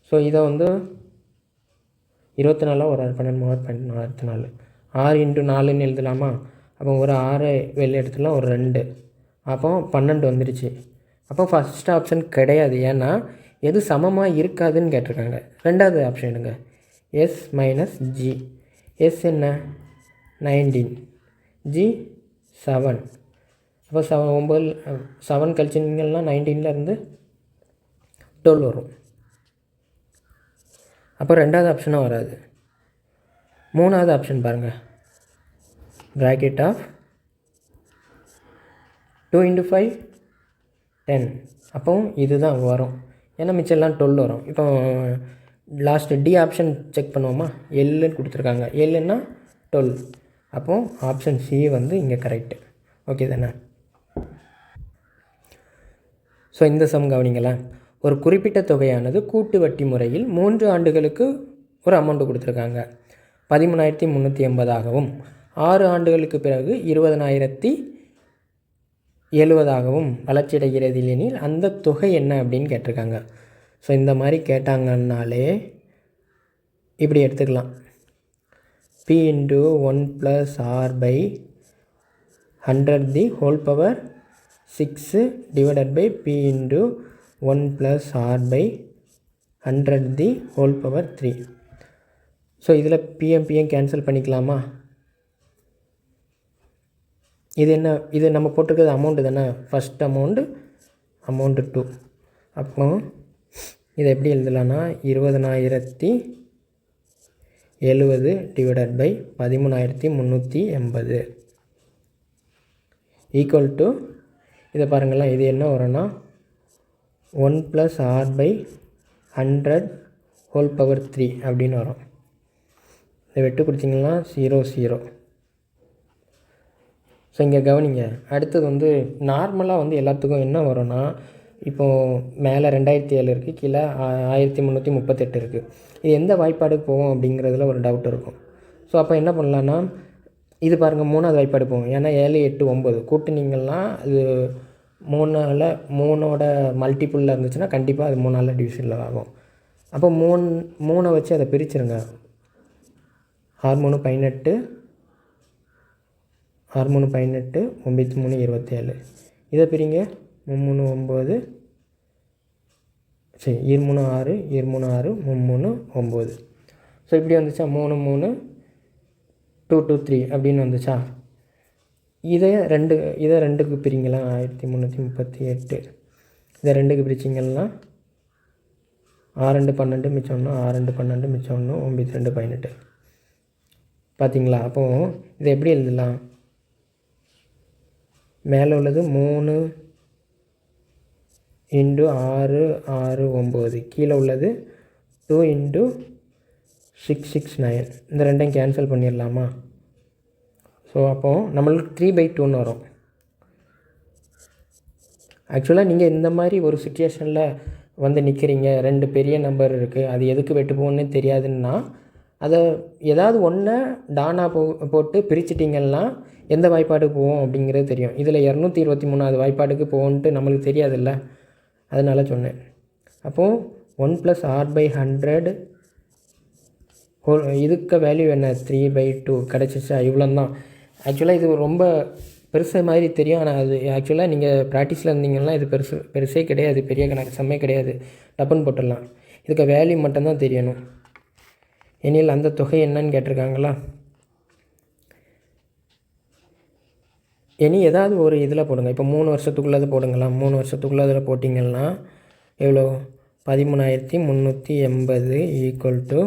A: ஸோ இதை வந்து 24 ஒரு 12 24 6 × 4ன்னு எழுதலாமா? அப்போ ஒரு 6 வெளியே எடுத்துலாம், ஒரு 2, அப்போ 12 வந்துடுச்சு. அப்போ ஃபஸ்ட் ஆப்ஷன் கிடையாது. ஏன்னா எது சமமாக இருக்காதுன்னு கேட்டிருக்காங்க. ரெண்டாவது ஆப்ஷன் எடுங்க, s - g. s என்ன? 19, g 7. அப்போ 7 கழிச்சிங்கன்னா 19லேருந்து 12 வரும். அப்போ ரெண்டாவது ஆப்ஷனும் வராது. மூணாவது ஆப்ஷன் பாருங்கள், bracket of 2 × 5 10. அப்போ இதுதான் வரும். ஏன்னா மிச்சம்லாம் 12 வரும். இப்போ லாஸ்ட்டு டி ஆப்ஷன் செக் பண்ணுவோமா? எல்லுன்னு கொடுத்துருக்காங்க. எல்லுன்னா 12. அப்போது ஆப்ஷன் சி வந்து இங்கே கரெக்டு. ஓகே தானே? ஸோ இந்த சம் கவனிங்களேன். ஒரு குறிப்பிட்ட தொகையானது கூட்டு வட்டி முறையில் 3 ஆண்டுகளுக்கு ஒரு அமௌண்ட்டு கொடுத்துருக்காங்க. 13,380ஆகவும் 6 ஆண்டுகளுக்கு பிறகு 20,070ஆகவும் வளர்ச்சியடைகிறது எனில் அந்த தொகை என்ன அப்படின்னு கேட்டிருக்காங்க. ஸோ இந்த மாதிரி கேட்டாங்கன்னாலே இப்படி எடுத்துக்கலாம். p × 1 + r/100⁶ divided by p × 1 + r/100�3. ஸோ இதில் pm கேன்சல் பண்ணிக்கலாமா? இது என்ன? இது நம்ம போட்டிருக்கிறது அமௌண்ட்டு தானே. First amount 2. அப்போ இதை எப்படி எழுதலான்னா 20,070 70 டிவைடட் பை 13,380 ஈக்குவல் டு இதை பாருங்களேன், இது என்ன வரும்னா 1 + r/100 ஹோல் பவர் 3 அப்படின்னு வரும். இதை வெட்டு கொடுத்தீங்கன்னா 0 0. ஸோ இங்கே கவனிங்க, அடுத்தது வந்து நார்மலாக வந்து எல்லாத்துக்கும் என்ன வரும்னா, இப்போது மேலே 2007 இருக்குது, கீழே 1338 இருக்குது. இது எந்த வாய்ப்பாடுக்கு போகும் அப்படிங்கிறதுல ஒரு டவுட் இருக்கும். ஸோ அப்போ என்ன பண்ணலான்னா, இது பாருங்கள் 3வது வாய்ப்பாடு போகும். ஏன்னா 7 8 9 கூட்டினீங்கன்னா அது 3ஓட மல்டிப்புளில் இருந்துச்சுன்னா கண்டிப்பாக அது 3ஆல் டிவிஷனில் ஆகும். அப்போ 3 வச்சு அதை பிரிச்சுருங்க. 6 3 18, 6 3 18, 9 3 27. இதை பிரிங்க. 3 9, சரி 2 3 6, 2 3 6, 3 9. ஸோ இப்படி வந்துச்சா 3 3 2 2 3 அப்படின்னு வந்துச்சா. இதை ரெண்டுக்கு பிரிங்களா 1338. இதை ரெண்டுக்கு பிரிச்சிங்கன்னா 6 2 12 மிச்சம் 1, 6 2 12 மிச்சம் 1, 9 2 18. பார்த்தீங்களா? அப்போது இதை எப்படி எழுதலாம்? மேலே உள்ளது 3 × 6 6 9, கீழே உள்ளது 2 × 6 6 9. இந்த ரெண்டையும் கேன்சல் பண்ணிடலாமா? ஸோ அப்போது நம்மளுக்கு 3/2ன்னு வரும். ஆக்சுவலாக நீங்கள் இந்த மாதிரி ஒரு சுச்சுவேஷனில் வந்து நிற்கிறீங்க, 2 பெரிய நம்பர் இருக்குது, அது எதுக்கு வெட்டு போகணுன்னு தெரியாதுன்னா அதை ஏதாவது ஒன்றை டானாக போட்டு பிரிச்சிட்டிங்கன்னா எந்த வாய்ப்பாடுக்கு போவோம் அப்படிங்கிறது தெரியும். இதில் 223வது வாய்ப்பாடுக்கு போகணுன்ட்டு நம்மளுக்கு தெரியாதுல்ல, அதனால சொன்னேன். அப்போது 1 + r/100 இதுக்கு வேல்யூ என்ன? 3/2 கிடச்சிச்சா? இவ்வளோ தான். ஆக்சுவலாக இது ரொம்ப பெருசு மாதிரி தெரியும், ஆனால் அது ஆக்சுவலாக நீங்கள் ப்ராக்டிஸில் இருந்தீங்கன்னா இது பெருசே கிடையாது, பெரிய கணக்கு சம்மே கிடையாது, டப்புன்னு போட்டுடலாம். இதுக்கு வேல்யூ மட்டும்தான் தெரியணும். எனில் அந்த தொகை என்னன்னு கேட்டிருக்காங்களா? இனி ஏதாவது ஒரு இதில் போடுங்க. இப்போ 3 வருஷத்துக்குள்ளது போடுங்களாம். 3 வருஷத்துக்குள்ளதில் போட்டிங்கன்னா எவ்வளோ? 13,380 ஈக்குவல் டு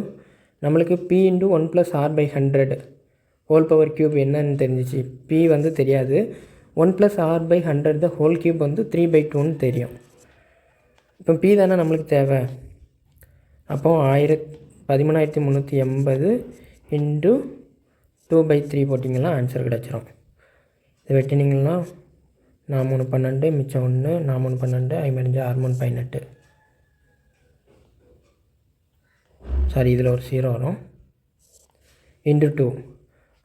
A: நம்மளுக்கு P × 1 + r/100 whole power cube என்னன்னு தெரிஞ்சிச்சு. P வந்து தெரியாது. 1 + r/100 ஹோல் க்யூப் வந்து 3/2ன்னு தெரியும். இப்போ P தானே நம்மளுக்கு தேவை. அப்போது 13,380 × 2/3 போட்டிங்கன்னா ஆன்சர் கிடச்சிரும். இதை வெட்டினீங்கன்னா 4 3 12 மிச்சம் 1, 4 3 12, 5 6 3 18. சாரி, இதில் ஒரு 0 வரும். × 2.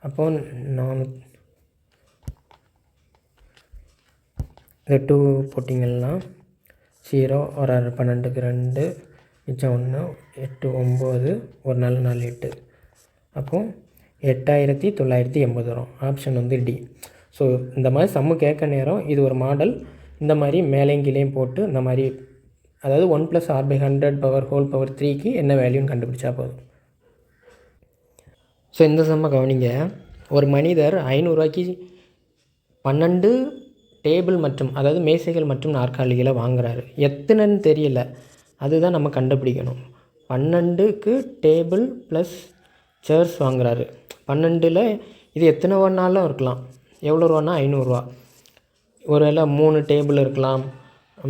A: அப்போது 4 இந்த 2 போட்டிங்கன்னா 0 ஒரு 12க்கு 2 மிச்சம் 1, 8 9, ஒரு 4 4 8. அப்போது 8,980 வரும். ஆப்ஷன் வந்து டி. ஸோ இந்த மாதிரி சம்மு கேட்க நேரம் இது ஒரு மாடல். இந்த மாதிரி மேலேயும் கீழேயும் போட்டு இந்த மாதிரி, அதாவது 1 + r/100 ஹோல் பவர் 3க்கு என்ன வேல்யூன்னு கண்டுபிடிச்சா போதும். ஸோ இந்த சம்மை கவனிங்க. ஒரு மனிதர் 500 ரூபாய்க்கு 12 டேபிள் மற்றும் அதாவது மேசைகள் மற்றும் நாற்காலிகளை வாங்குறாரு. எத்தனைன்னு தெரியல, அதுதான் நம்ம கண்டுபிடிக்கணும். 12க்கு டேபிள் ப்ளஸ் சேர்ஸ் வாங்குறாரு. 12ல் இது எத்தனை வேணாலும் இருக்கலாம். எவ்வளோ ரூபான்னா 500 ரூபா. ஒருவேளை 3 டேபிள் இருக்கலாம்,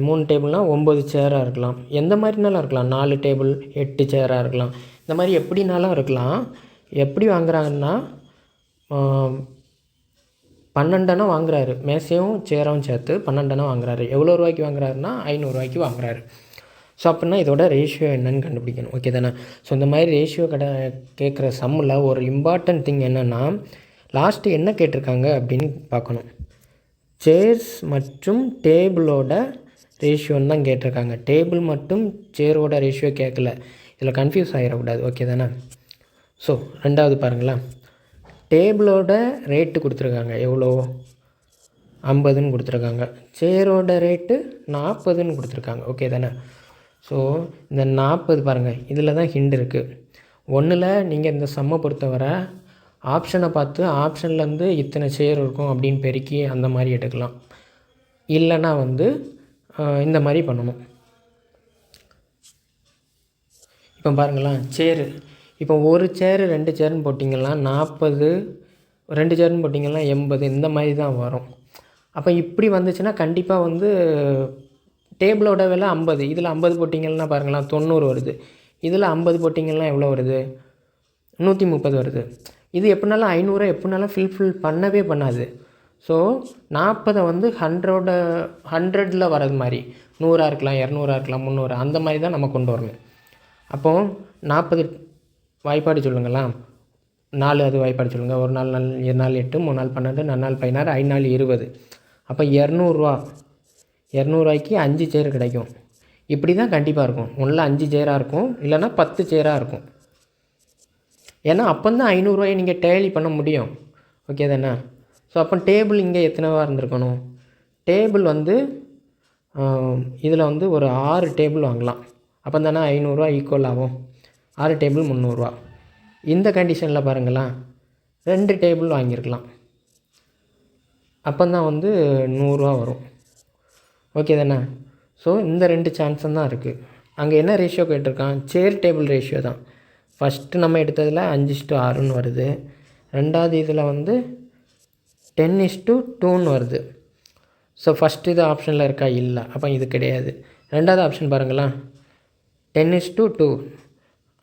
A: 3 டேபிள்னால் 9 சேராக இருக்கலாம், எந்த மாதிரினாலும் இருக்கலாம். 4 டேபிள் 8 சேராக இருக்கலாம். இந்த மாதிரி எப்படினாலும் இருக்கலாம். எப்படி வாங்குறாங்கன்னா 12 வாங்குறாரு. மேசையும் சேரும் சேர்த்து 12 வாங்குறாரு. எவ்வளோ ரூபாய்க்கு வாங்குறாருன்னா 500 ரூபாய்க்கு வாங்குறாரு. ஸோ அப்படின்னா இதோட ரேஷியோ என்னன்னு கண்டுபிடிக்கணும். ஓகே தானே? ஸோ இந்த மாதிரி ரேஷியோ கேட்குற சம்மில் ஒரு இம்பார்ட்டன்ட் திங் என்னென்னா, லாஸ்ட்டு என்ன கேட்டிருக்காங்க அப்படின்னு பார்க்கணும். சேர்ஸ் மற்றும் டேபிளோட ரேஷியோன்னு தான் கேட்டிருக்காங்க. டேபிள் மட்டும் சேரோட ரேஷியோ கேட்கல. இதில் கன்ஃபியூஸ் ஆகிடக்கூடாது. ஓகே தானே? ஸோ ரெண்டாவது பாருங்களேன். டேபிளோட ரேட்டு கொடுத்துருக்காங்க. எவ்வளோ? 50ன்னு கொடுத்துருக்காங்க. சேரோட ரேட்டு 40ன்னு கொடுத்துருக்காங்க. ஓகே தானே? ஸோ இந்த 40 பாருங்கள், இதில் தான் ஹிண்ட் இருக்குது. ஒன்றில் நீங்கள் இந்த சம்மை பொறுத்தவரை ஆப்ஷனை பார்த்து ஆப்ஷன்லேருந்து இத்தனை சேர் இருக்கும் அப்படின்னு பெருக்கி அந்த மாதிரி எடுக்கலாம். இல்லைன்னா வந்து இந்த மாதிரி பண்ணணும். இப்போ பாருங்களேன், சேரு இப்போ ஒரு சேரு 2 சேர்னு போட்டிங்கன்னா 40, 2 சேர்னு போட்டிங்கன்னா 80, இந்த மாதிரி தான் வரும். அப்போ இப்படி வந்துச்சுன்னா கண்டிப்பாக வந்து டேபிளோட விலை 50, இதில் 50 போட்டிங்கன்னா பாருங்களேன் 90 வருது. இதில் 50 போட்டிங்கன்னா எவ்வளோ வருது? 130 வருது. இது எப்படினாலும் 500 எப்படினாலும் ஃபில் பண்ணவே பண்ணாது. ஸோ 40 வந்து 100ல் வர்றது மாதிரி 100ஆக இருக்கலாம், 200ஆக இருக்கலாம், 300 அந்த மாதிரி தான் நம்ம கொண்டு வரணும். அப்போது 40 வாய்ப்பாடு சொல்லுங்களா? 4 அது வாய்ப்பாடு சொல்லுங்கள். 1 நாள் 2 நாள் 8, 3 நாள் 12, 4 நாள் 16, 5 நாள் 20. அப்போ 200 200 5 சேர் கிடைக்கும். இப்படி தான் கண்டிப்பாக இருக்கும். ஒன்றில் 5 சேராக இருக்கும், இல்லைனா 10 சேராக இருக்கும். ஏன்னா அப்போ தான் 500 நீங்கள் டேலி பண்ண முடியும். ஓகே தானே? ஸோ அப்போ டேபிள் இங்கே எத்தனைவா இருந்திருக்கணும்? டேபிள் வந்து இதில் வந்து ஒரு 6 டேபிள் வாங்கலாம். அப்போ தானே 500 ஈக்குவல் ஆகும். 6 டேபிள் 300. இந்த கண்டிஷனில் பாருங்களேன் 2 டேபிள் வாங்கியிருக்கலாம். அப்போ தான் வந்து 100 வரும். ஓகே தானே? ஸோ இந்த 2 சான்ஸும் தான் இருக்குது. அங்கே என்ன ரேஷியோ கேட்டிருக்கான்? சேர் டேபிள் ரேஷியோ தான். ஃபஸ்ட்டு நம்ம எடுத்ததில் 5:6ன்னு வருது. ரெண்டாவது இதில் வந்து 10:2ன்னு வருது. ஸோ ஃபஸ்ட்டு இது ஆப்ஷனில் இருக்கா? இல்லை. அப்போ இது கிடையாது. ரெண்டாவது ஆப்ஷன் பாருங்களேன் 10:2.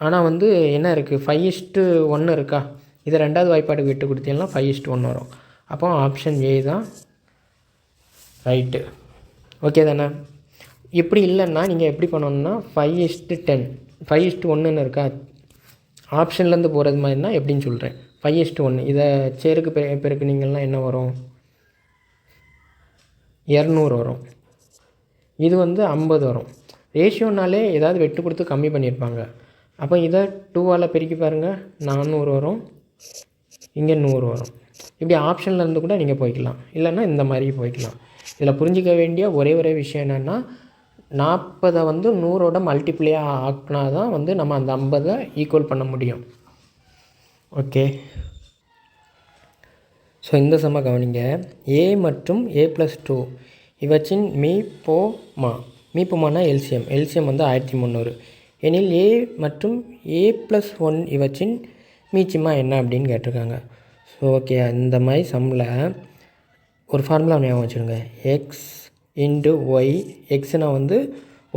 A: ஆனால் வந்து என்ன இருக்குது? 5:1 இருக்கா? இதை ரெண்டாவது வாய்ப்பாடு விட்டு கொடுத்தீங்கன்னா 5:1 வரும். அப்போ ஆப்ஷன் ஏ தான் ரைட்டு. ஓகே தானே? இப்படி இல்லைன்னா நீங்கள் எப்படி பண்ணணுன்னா 5:10, 5:1ன்னு இருக்கா? ஆப்ஷன்லேருந்து போகிறது மாதிரினா எப்படின்னு சொல்கிறேன். 5:1 இதை சேருக்கு பெருக்குனீங்கன்னா என்ன வரும்? 200 வரும். இது வந்து 50 வரும். ரேஷியோனாலே ஏதாவது வெட்டு கொடுத்து கம்மி பண்ணியிருப்பாங்க. அப்போ இதை 2ஆல் பெருக்கி பாருங்கள், 400 வரும், இங்கே 100 வரும். இப்படி ஆப்ஷன்லேருந்து கூட நீங்கள் போய்க்கலாம், இல்லைன்னா இந்த மாதிரி போய்க்கலாம். இதில் புரிஞ்சிக்க வேண்டிய ஒரே விஷயம் என்னென்னா 40 வந்து 100ஓட மல்டிப்ளையாக ஆக்கினா தான் வந்து நம்ம அந்த 50 ஈக்குவல் பண்ண முடியும். ஓகே. ஸோ இந்த சம கவனிங்க. ஏ மற்றும் A+2 இவற்றின் மீப்போமானா எல்சிஎம் வந்து 1300 எனில் ஏ மற்றும் A+1 இவற்றின் மீச்சிமா என்ன அப்படின்னு கேட்டிருக்காங்க. ஸோ ஓகே, இந்த மாதிரி சம்மில் ஒரு ஃபார்முலா ஞாபகம் வச்சுருங்க. எக்ஸ் இன்டு ஒய், எக்ஸ்னால் வந்து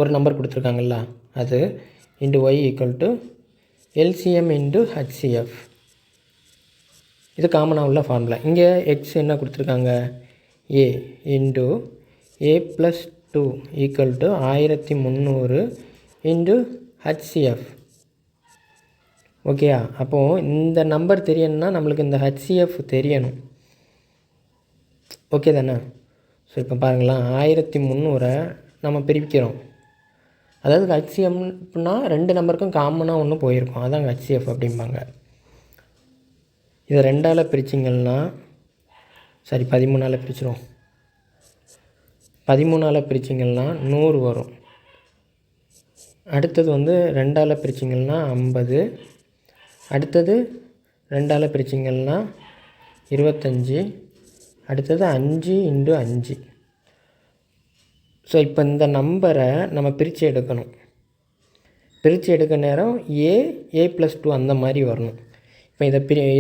A: ஒரு நம்பர் கொடுத்துருக்காங்கல்ல அது, into Y equal to LCM into HCF. இது காமனாக உள்ள ஃபார்முலா. இங்கே எக்ஸ் என்ன கொடுத்துருக்காங்க? A into A+2 equal to 1300 into HCF. ஓகேயா? அப்போது இந்த நம்பர் தெரியணும்னா நம்மளுக்கு இந்த ஹச்சிஎஃப் தெரியணும். ஓகே தானே? ஸோ இப்போ பாருங்களேன் 1300 நம்ம பிரிக்கிறோம். அதாவது ஹச்சிஎம்னா 2 நம்பருக்கும் காமனாக ஒன்று போயிருக்கும், அதான் ஹச்சிஎஃப் அப்படிம்பாங்க. இதை 2ஆல் பிரிச்சிங்கன்னா 13ஆல் பிரிச்சிரும். 13ஆல் பிரிச்சிங்கன்னா 100 வரும். அடுத்தது வந்து 2ஆல் பிரிச்சிங்கன்னா 50. அடுத்தது 2ஆல் பிரிச்சிங்கன்னா 25. அடுத்தது 5 × 5. ஸோ இப்போ இந்த நம்பரை நம்ம பிரித்து எடுக்கணும். பிரித்து எடுக்க நேரம் A+2 அந்த மாதிரி வரணும். இப்போ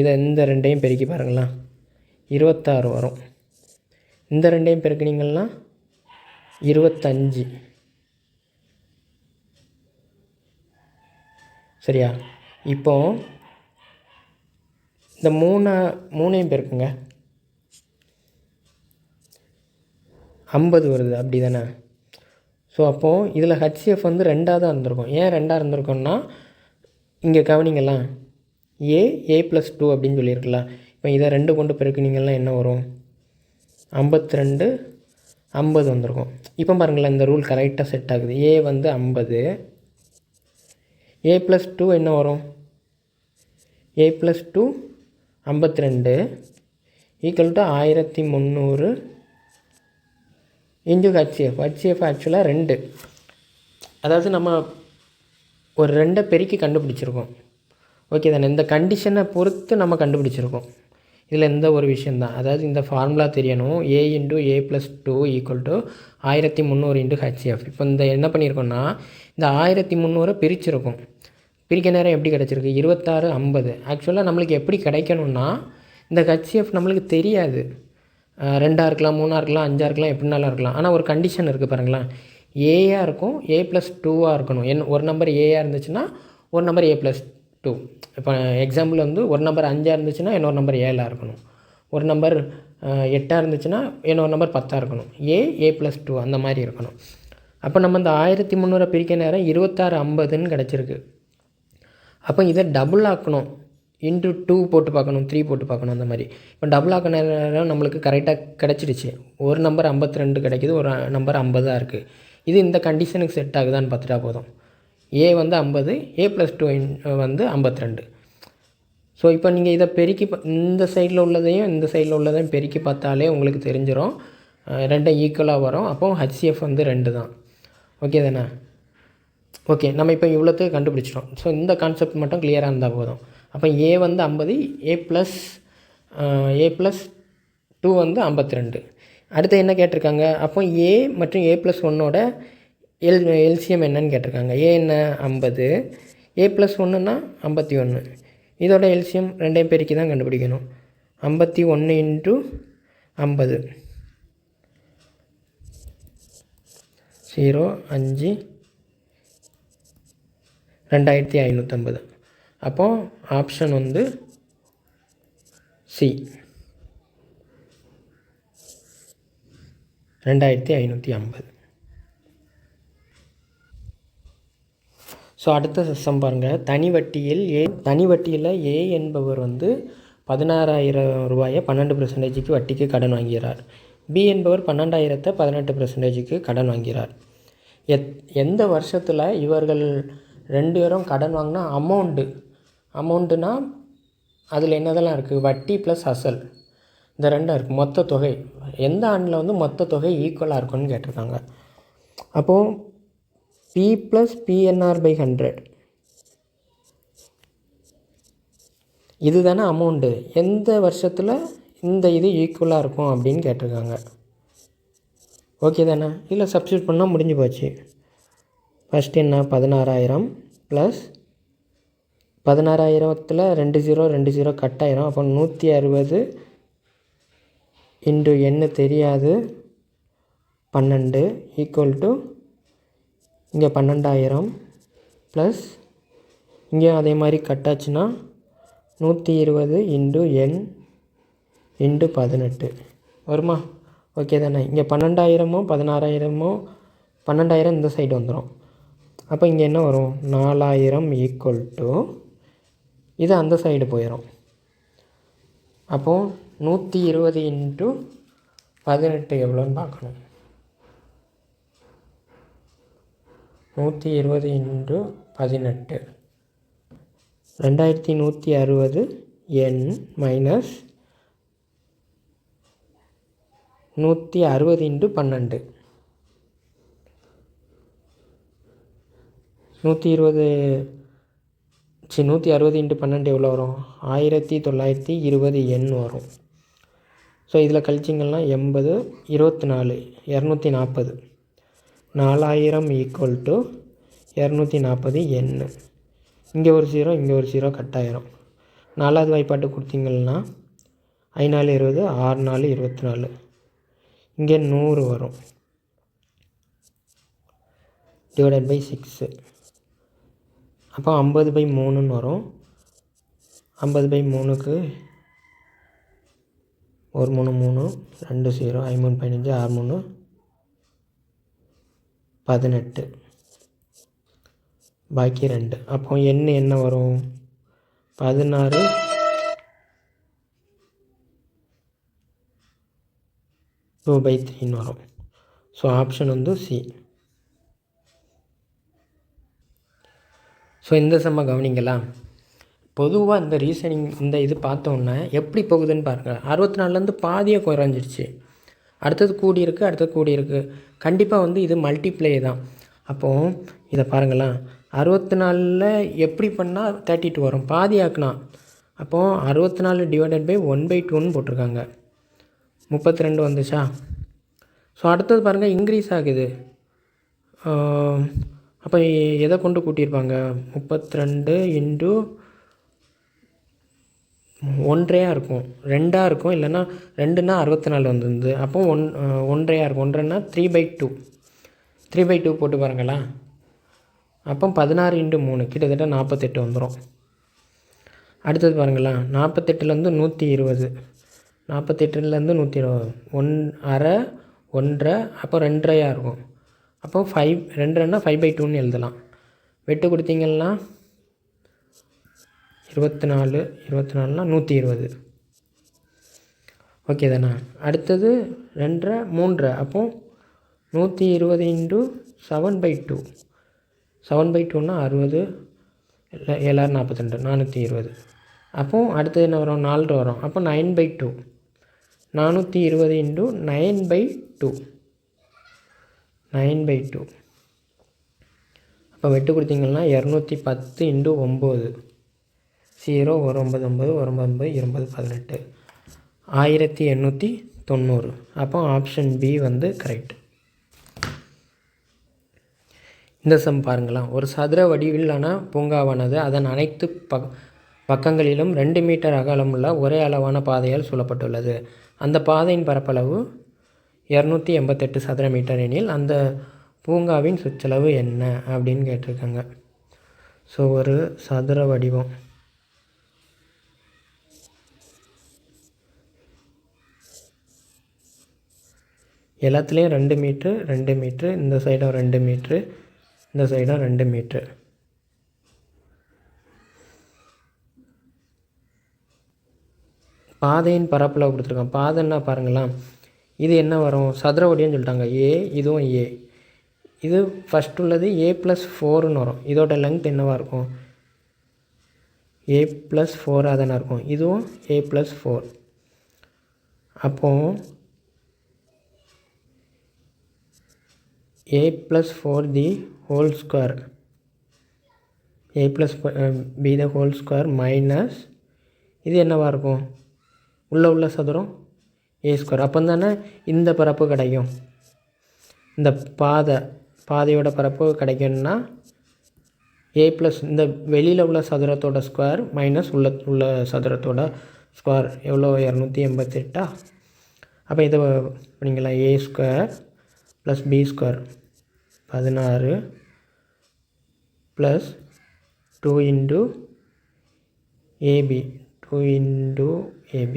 A: இதை இந்த 2ஐயும் பெருக்கி பாருங்களா 26 வரும். இந்த 2ஐயும் பெருக்கினீங்கன்னா 25. சரியா? இப்போ இந்த 3ஐயும் பெருக்குங்க 50 வருது. அப்படி தானே? ஸோ அப்போது இதில் ஹச்சிஎஃப் வந்து 2ஆக தான் இருந்திருக்கும். ஏன் 2ஆக இருந்திருக்கோன்னா இங்கே கவனிங்கலாம் A+2 அப்படின்னு சொல்லியிருக்கலாம். இப்போ இதை 2 கொண்டு பெருக்குனீங்கன்னா என்ன வரும்? 52, 50 வந்திருக்கும். இப்போ பாருங்களேன் இந்த ரூல் கரெக்டாக செட் ஆகுது. ஏ வந்து 50, A+2 என்ன வரும்? A+2 52 equal to 1300 into HCF ஆக்சுவலாக 2. அதாவது நம்ம ஒரு 2 பெருக்கி கண்டுபிடிச்சிருக்கோம். ஓகே தானே? இந்த கண்டிஷனை பொறுத்து நம்ம கண்டுபிடிச்சிருக்கோம். இதில் எந்த ஒரு விஷயந்தான், அதாவது இந்த ஃபார்முலா தெரியணும். A × A+2 equal to 1300 into HCF. இப்போ இந்த என்ன பண்ணியிருக்கோன்னா இந்த 1300 பிரிச்சிருக்கோம். பிரிக்க நேரம் எப்படி கிடச்சிருக்கு 26 50. ஆக்சுவலாக நம்மளுக்கு எப்படி கிடைக்கணும்னா இந்த ஹெச்சிஎஃப் நம்மளுக்கு தெரியாது. 2ஆக இருக்கலாம், 3ஆக இருக்கலாம், 5ஆக இருக்கலாம், எப்படினாலும் இருக்கலாம். ஆனால் ஒரு கண்டிஷன் இருக்குது பாருங்களேன். ஏயாக இருக்கும், A+2ஆக இருக்கணும். ஒரு நம்பர் ஏயாக இருந்துச்சுன்னா ஒரு நம்பர் A+2. இப்போ எக்ஸாம்பிள் வந்து ஒரு நம்பர் 5ஆக இருந்துச்சுன்னா இன்னொரு நம்பர் 7ஆக இருக்கணும். ஒரு நம்பர் 8ஆக இருந்துச்சுன்னா இன்னொரு நம்பர் 10ஆக இருக்கணும். A+2 அந்த மாதிரி இருக்கணும். அப்போ நம்ம இந்த 1300 பிரிக்க நேரம் 26 50ன்னு கிடச்சிருக்கு. அப்போ இதை டபுள் ஆக்கணும். இன்ட்டு 2 போட்டு பார்க்கணும், 3 போட்டு பார்க்கணும், அந்த மாதிரி. இப்போ டபுள் ஆக்க நேரம் நம்மளுக்கு கரெக்டாக கிடச்சிடுச்சு. ஒரு நம்பர் 52 கிடைக்கிது, ஒரு நம்பர் 50 இருக்குது. இது இந்த கண்டிஷனுக்கு செட் ஆகுதான்னு பார்த்துட்டா போதும். ஏ வந்து 50, A+2 வந்து 52. ஸோ இப்போ நீங்கள் இதை பெருக்கி இந்த சைடில் உள்ளதையும் இந்த சைடில் உள்ளதையும் பெருக்கி பார்த்தாலே உங்களுக்கு தெரிஞ்சிடும். ரெண்டும் ஈக்குவலாக வரும். அப்போ ஹெச்சிஎஃப் வந்து 2 தான். ஓகே தானே? ஓகே, நம்ம இப்போ இவ்வளோத்துக்கு கண்டுபிடிச்சிட்டோம். ஸோ இந்த கான்செப்ட் மட்டும் கிளியராக இருந்தால் போதும். அப்போ ஏ வந்து 50, A+2 வந்து 52. அடுத்து என்ன கேட்டிருக்காங்க? அப்போ ஏ மற்றும் A+1ஓட எல்சிஎம் என்னன்னு கேட்டிருக்காங்க. ஏ என்ன 50, A+1ன்னா 51. இதோட எல்சிஎம் ரெண்டையும் பெருக்கி தான் கண்டுபிடிக்கணும். 51 × 50 0 5 2550. அப்போது ஆப்ஷன் வந்து சி 2550. ஸோ அடுத்த சம் பாருங்கள். தனி வட்டியில் ஏ என்பவர் வந்து 16,000 ரூபாயை 12% வட்டிக்கு கடன் வாங்குகிறார். பி என்பவர் 12,000 18% கடன் வாங்கிறார். எந்த வருஷத்தில் இவர்கள் 2 பேரும் கடன் வாங்கினா அமௌண்ட்டுனா அதில் என்னதெல்லாம் இருக்குது? வட்டி ப்ளஸ் அசல், இந்த ரெண்டும் இருக்குது. மொத்த தொகை எந்த ஆண்டில் வந்து மொத்த தொகை ஈக்குவலாக இருக்குன்னு கேட்டிருக்காங்க. அப்போது P + PNR/100 இது தானே அமௌண்ட்டு. எந்த வருஷத்தில் இந்த இது ஈக்குவலாக இருக்கும் அப்படின்னு கேட்டிருக்காங்க. ஓகே தானே? இல்லை சப்ஸ்டியூட் பண்ணால் முடிஞ்சு போச்சு. ஃபஸ்ட்டு என்ன 16,000 ப்ளஸ் 16,000த்தில் 2 0 கட் ஆயிரும். அப்போ 160 இன்டு என்ன தெரியாது 12 ஈக்குவல் டு இங்கே 12,000 ப்ளஸ் இங்கேயும் அதே மாதிரி கட்டாச்சுன்னா 120 இன்டு n இன்டு 18 வருமா? ஓகே தானே? இங்கே 12,000 16,000 12,000 இந்த சைடு வந்துடும். அப்போ இங்கே என்ன வரும்? 4,000 ஈக்குவல் டு இது அந்த சைடு போயிடும். அப்போது 120 இன்ட்டு 18 எவ்வளோன்னு பார்க்கணும். 120 into 18 2160 n minus 160 into 12 160 into 12 எவ்வளோ வரும்? 1920 n வரும். ஸோ இதில் கழிச்சிங்கன்னா 80 24 240 4,000 ஈக்குவல் டு 240 n. இங்கே ஒரு 0 இங்கே ஒரு 0 கட் ஆயிரும். 4வது வாய்ப்பாட்டு கொடுத்தீங்கன்னா 5 4 20 6 4 24 இங்கே 100 வரும் டிவைடட் பை 6. அப்போ 50/3ன்னு வரும். 50/3க்கு 1 3 3 2 0 5 3 15 6 3 18 பாக்கி 2. அப்போ என்ன வரும்? 16 2/3ன்னு வரும். ஸோ ஆப்ஷன் வந்து சி. ஸோ இந்த செம்ம கவனிங்களா? பொதுவாக இந்த ரீசனிங் இந்த இது பார்த்தோன்னே எப்படி போகுதுன்னு பாருங்கள். 64லேருந்து பாதியை குறைஞ்சிருச்சு. அடுத்தது கூடி இருக்குது. கண்டிப்பாக வந்து இது மல்டிப்ளை தான். அப்போது இதை பாருங்களேன். 64ல் எப்படி பண்ணால் 32 வரும்? பாதி ஆக்குனா. அப்போது 64 டிவைடட் பை 1/2ன்னு போட்டிருக்காங்க. 32 வந்துச்சா? ஸோ அடுத்தது பாருங்கள் இன்க்ரீஸ் ஆகுது. அப்போ எதை கொண்டு கூட்டியிருப்பாங்க? 32 இன்ட்டு 1 இருக்கும், 2 இருக்கும், இல்லைன்னா 2ன்னா 64 வந்துருந்து. அப்போ 1 இருக்கும். 1ன்னா 3/2 3/2 போட்டு பாருங்களா. அப்போ 16 இன்ட்டு 3 கிட்டத்தட்ட 48 வந்துடும். அடுத்தது பாருங்களா, 48லேருந்து 120, 48லேருந்து 120, 1/2 1/2, அப்போ 2.5 இருக்கும். அப்போ 2ன்னா 5/2ன்னு எழுதலாம். வெட்டு கொடுத்தீங்கன்னா 24, 24னா 120. ஓகே தானே. அடுத்தது 2 3, அப்போ 120 இன்ட்டு 7/2, 7/2ன்னா 60, 7 42, 420. அப்போது அடுத்தது என்ன வரும்? 4 வரும். அப்போ 9/2, 420 இன்ட்டு 9/2, 9/2. அப்போ வெட்டு கொடுத்தீங்கன்னா 210 இன்ட்டு 9, 0 1 9 9 1 9 20 18, 1890. அப்போ ஆப்ஷன் பி வந்து கரெக்ட். இந்த சம் பாருங்களா. ஒரு சதுர வடிவிலான பூங்காவானது அதன் அனைத்து பக்கங்களிலும் 2 மீட்டர் அகலமுள்ள ஒரே அளவான பாதையால் சூழப்பட்டுள்ளது. அந்த பாதையின் பரப்பளவு 288 சதுர மீட்டர் எனில் அந்த பூங்காவின் சுற்றளவு என்ன அப்படின்னு கேட்டிருக்காங்க. ஸோ ஒரு சதுர வடிவம், எல்லாத்துலேயும் 2 மீட்ரு 2 மீட்ரு, இந்த சைடும் 2 மீட்ரு, இந்த சைடும் 2 மீட்ரு. பாதையின் பரப்பளவு கொடுத்துருக்கான். பாதைன்னா பாருங்களா, இது என்ன வரும்? சதுர வடிவம்னு சொல்லிட்டாங்க. ஏ, இதுவும் ஏ. இது ஃபஸ்ட் உள்ளது A+4ன்னு வரும். இதோட லெங்த் என்னவாக இருக்கும்? A+4 தானே இருக்கும். இதுவும் A+4. அப்போது A+4 the whole square, A+B the whole square minus இது என்னவாக இருக்கும்? உள்ள சதுரம் A². அப்போ தானே இந்த பரப்பு கிடைக்கும். இந்த பாதையோட பரப்பு கிடைக்கும்னா A+ இந்த வெளியில் உள்ள சதுரத்தோட ஸ்கொயர் மைனஸ் உள்ள சதுரத்தோட ஸ்கொயர் எவ்வளோ? 288. அப்போ இதை பண்ணிங்களா, A² + B² 16 + 2 into AB, 2 into AB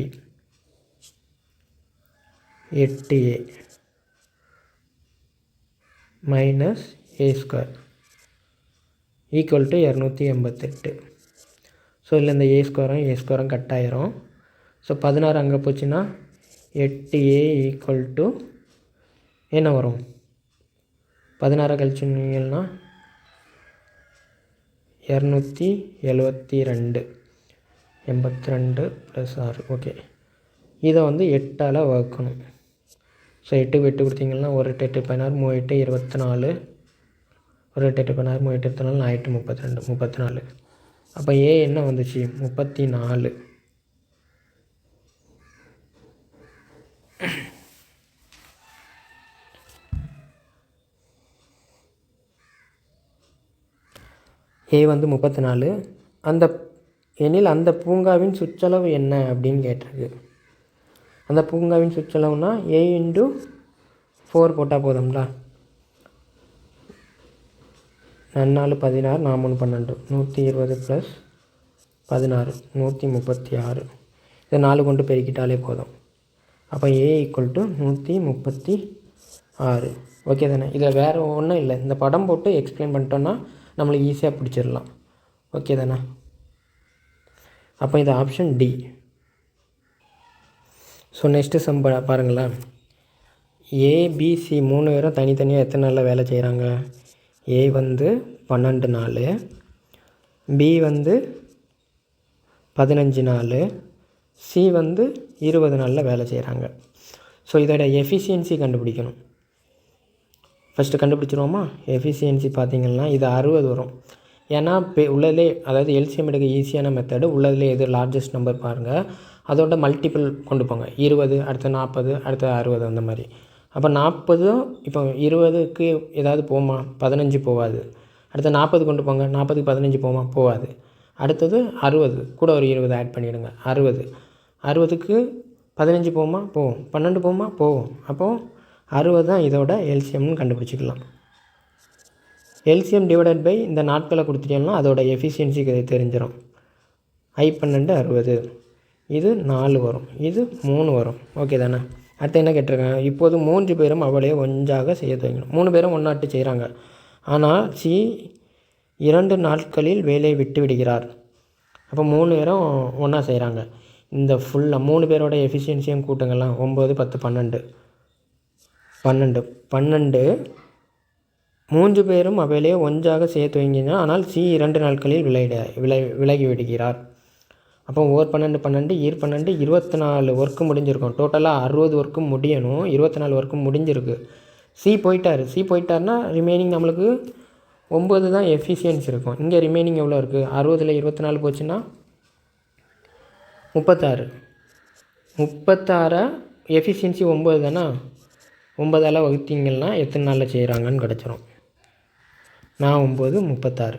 A: 8A minus A² equal to 288. So இல்லை இந்த A² கட் ஆயிரும். ஸோ 16 அங்கே போச்சுன்னா 8A ஈக்குவல் டு என்ன வரும்? 16 கழிச்சுன்னா 272, 82 + 6. ஓகே, இதை வந்து 8ஆல் வகுக்கணும். ஸோ 8 வெட்டு கொடுத்தீங்கன்னா 1 8 8 16, 3 8 24, 1 8 8 16, 3 8 24, 4 8 32, 34. அப்போ ஏ என்ன வந்துச்சு? 34. ஏ வந்து 34. எனில் அந்த பூங்காவின் சுற்றளவு என்ன அப்படின்னு கேட்டிருக்கு. அந்த பூங்காவின் சுற்றளவுனா A × 4 போட்டால் போதும்ங்களா? 4 16, 4 3 12, 120 + 16, 136. இதை 4 கொண்டு பெருக்கிட்டாலே போதும். அப்போ A = 136. ஓகே தானே. இதில் வேறு ஒன்றும் இல்லை, இந்த படம் போட்டு எக்ஸ்பிளைன் பண்ணிட்டோன்னா நம்மளுக்கு ஈஸியாக பிடிச்சிடலாம். ஓகே தானே. அப்போ இது option D. So next sum பாருங்களேன். ஏபிசி 3 பேரும் தனித்தனியாக எத்தனை நாளில் வேலை செய்கிறாங்க? ஏ வந்து 12 நாள், பி வந்து 15 நாள், சி வந்து 20 நாளில் வேலை செய்கிறாங்க. ஸோ இதோட எஃபிஷியன்சி கண்டுபிடிக்கணும். ஃபஸ்ட்டு கண்டுபிடிச்சிருவோமா? எஃபிஷியன்சி பார்த்திங்கன்னா இது 60 வரும். ஏன்னா உள்ளதுலே, அதாவது எல்சிஎம் எடுக்க ஈஸியான மெத்தடு, உள்ளதுலே எது லார்ஜஸ்ட் நம்பர் பாருங்கள், அதோட மல்டிபிள் கொண்டு போங்க. 20, அடுத்து 40, அடுத்து 60, அந்த மாதிரி. அப்போ 40, இப்போ 20க்கு ஏதாவது போமா? 15 போகாது. அடுத்து 40 கொண்டு போங்க. 40க்கு 15 போமா? போகாது. அடுத்தது 60, கூட ஒரு 20 ஆட் பண்ணிவிடுங்க. 60, 60க்கு 15 போகுமா? போகும். 12 போகுமா? போகும். அப்போது 60 தான் இதோட எல்சிஎம்னு கண்டுபிடிச்சிக்கலாம். எல்சிஎம் டிவைடட் பை இந்த நாட்களை கொடுத்துட்டீங்கன்னா அதோட எஃபிஷியன்சி தெரிஞ்சிடும். I12 60, இது 4 வரும், இது 3 வரும். ஓகே தானே? அடுத்து என்ன கேட்டிருக்காங்க? இப்போது 3 பேரும் அவளை ஒன்றாக செய்ய துவங்கினோம். 3 பேரும் ஒன்றாட்டு செய்கிறாங்க. ஆனால் சி 2 நாட்களில் வேலையை விட்டு விடுகிறார். அப்போ 3 பேரும் ஒன்றா செய்கிறாங்க. இந்த ஃபுல்லாக 3 பேரோட எஃபிஷியன்சியும் கூட்டுங்கலாம். 9, 10, 12, 12 3 பேரும் அவையிலே ஒன்றாக செய்ய துவங்கினார். ஆனால் சி 2 நாட்களில் விலகி விடுகிறார். அப்போ ஓர் 12, 12, ஈர் 12, 24 ஒர்க்கு முடிஞ்சிருக்கும். டோட்டலாக 60 ஒர்க்கு முடியணும். 24 ஒர்க்கு முடிஞ்சிருக்கு. சி போயிட்டார்னா ரிமைனிங் நம்மளுக்கு 9 தான் எஃபிஷியன்சி இருக்கும். இங்கே ரிமைனிங் எவ்வளோ இருக்குது? 60ல் 24 போச்சுன்னா 36. 36 எஃபிஷியன்சி 9 தானே? 9ஆல் வகுத்தீங்கன்னா எத்தனை நாளில் செய்கிறாங்கன்னு கிடச்சிரும். 9, 36.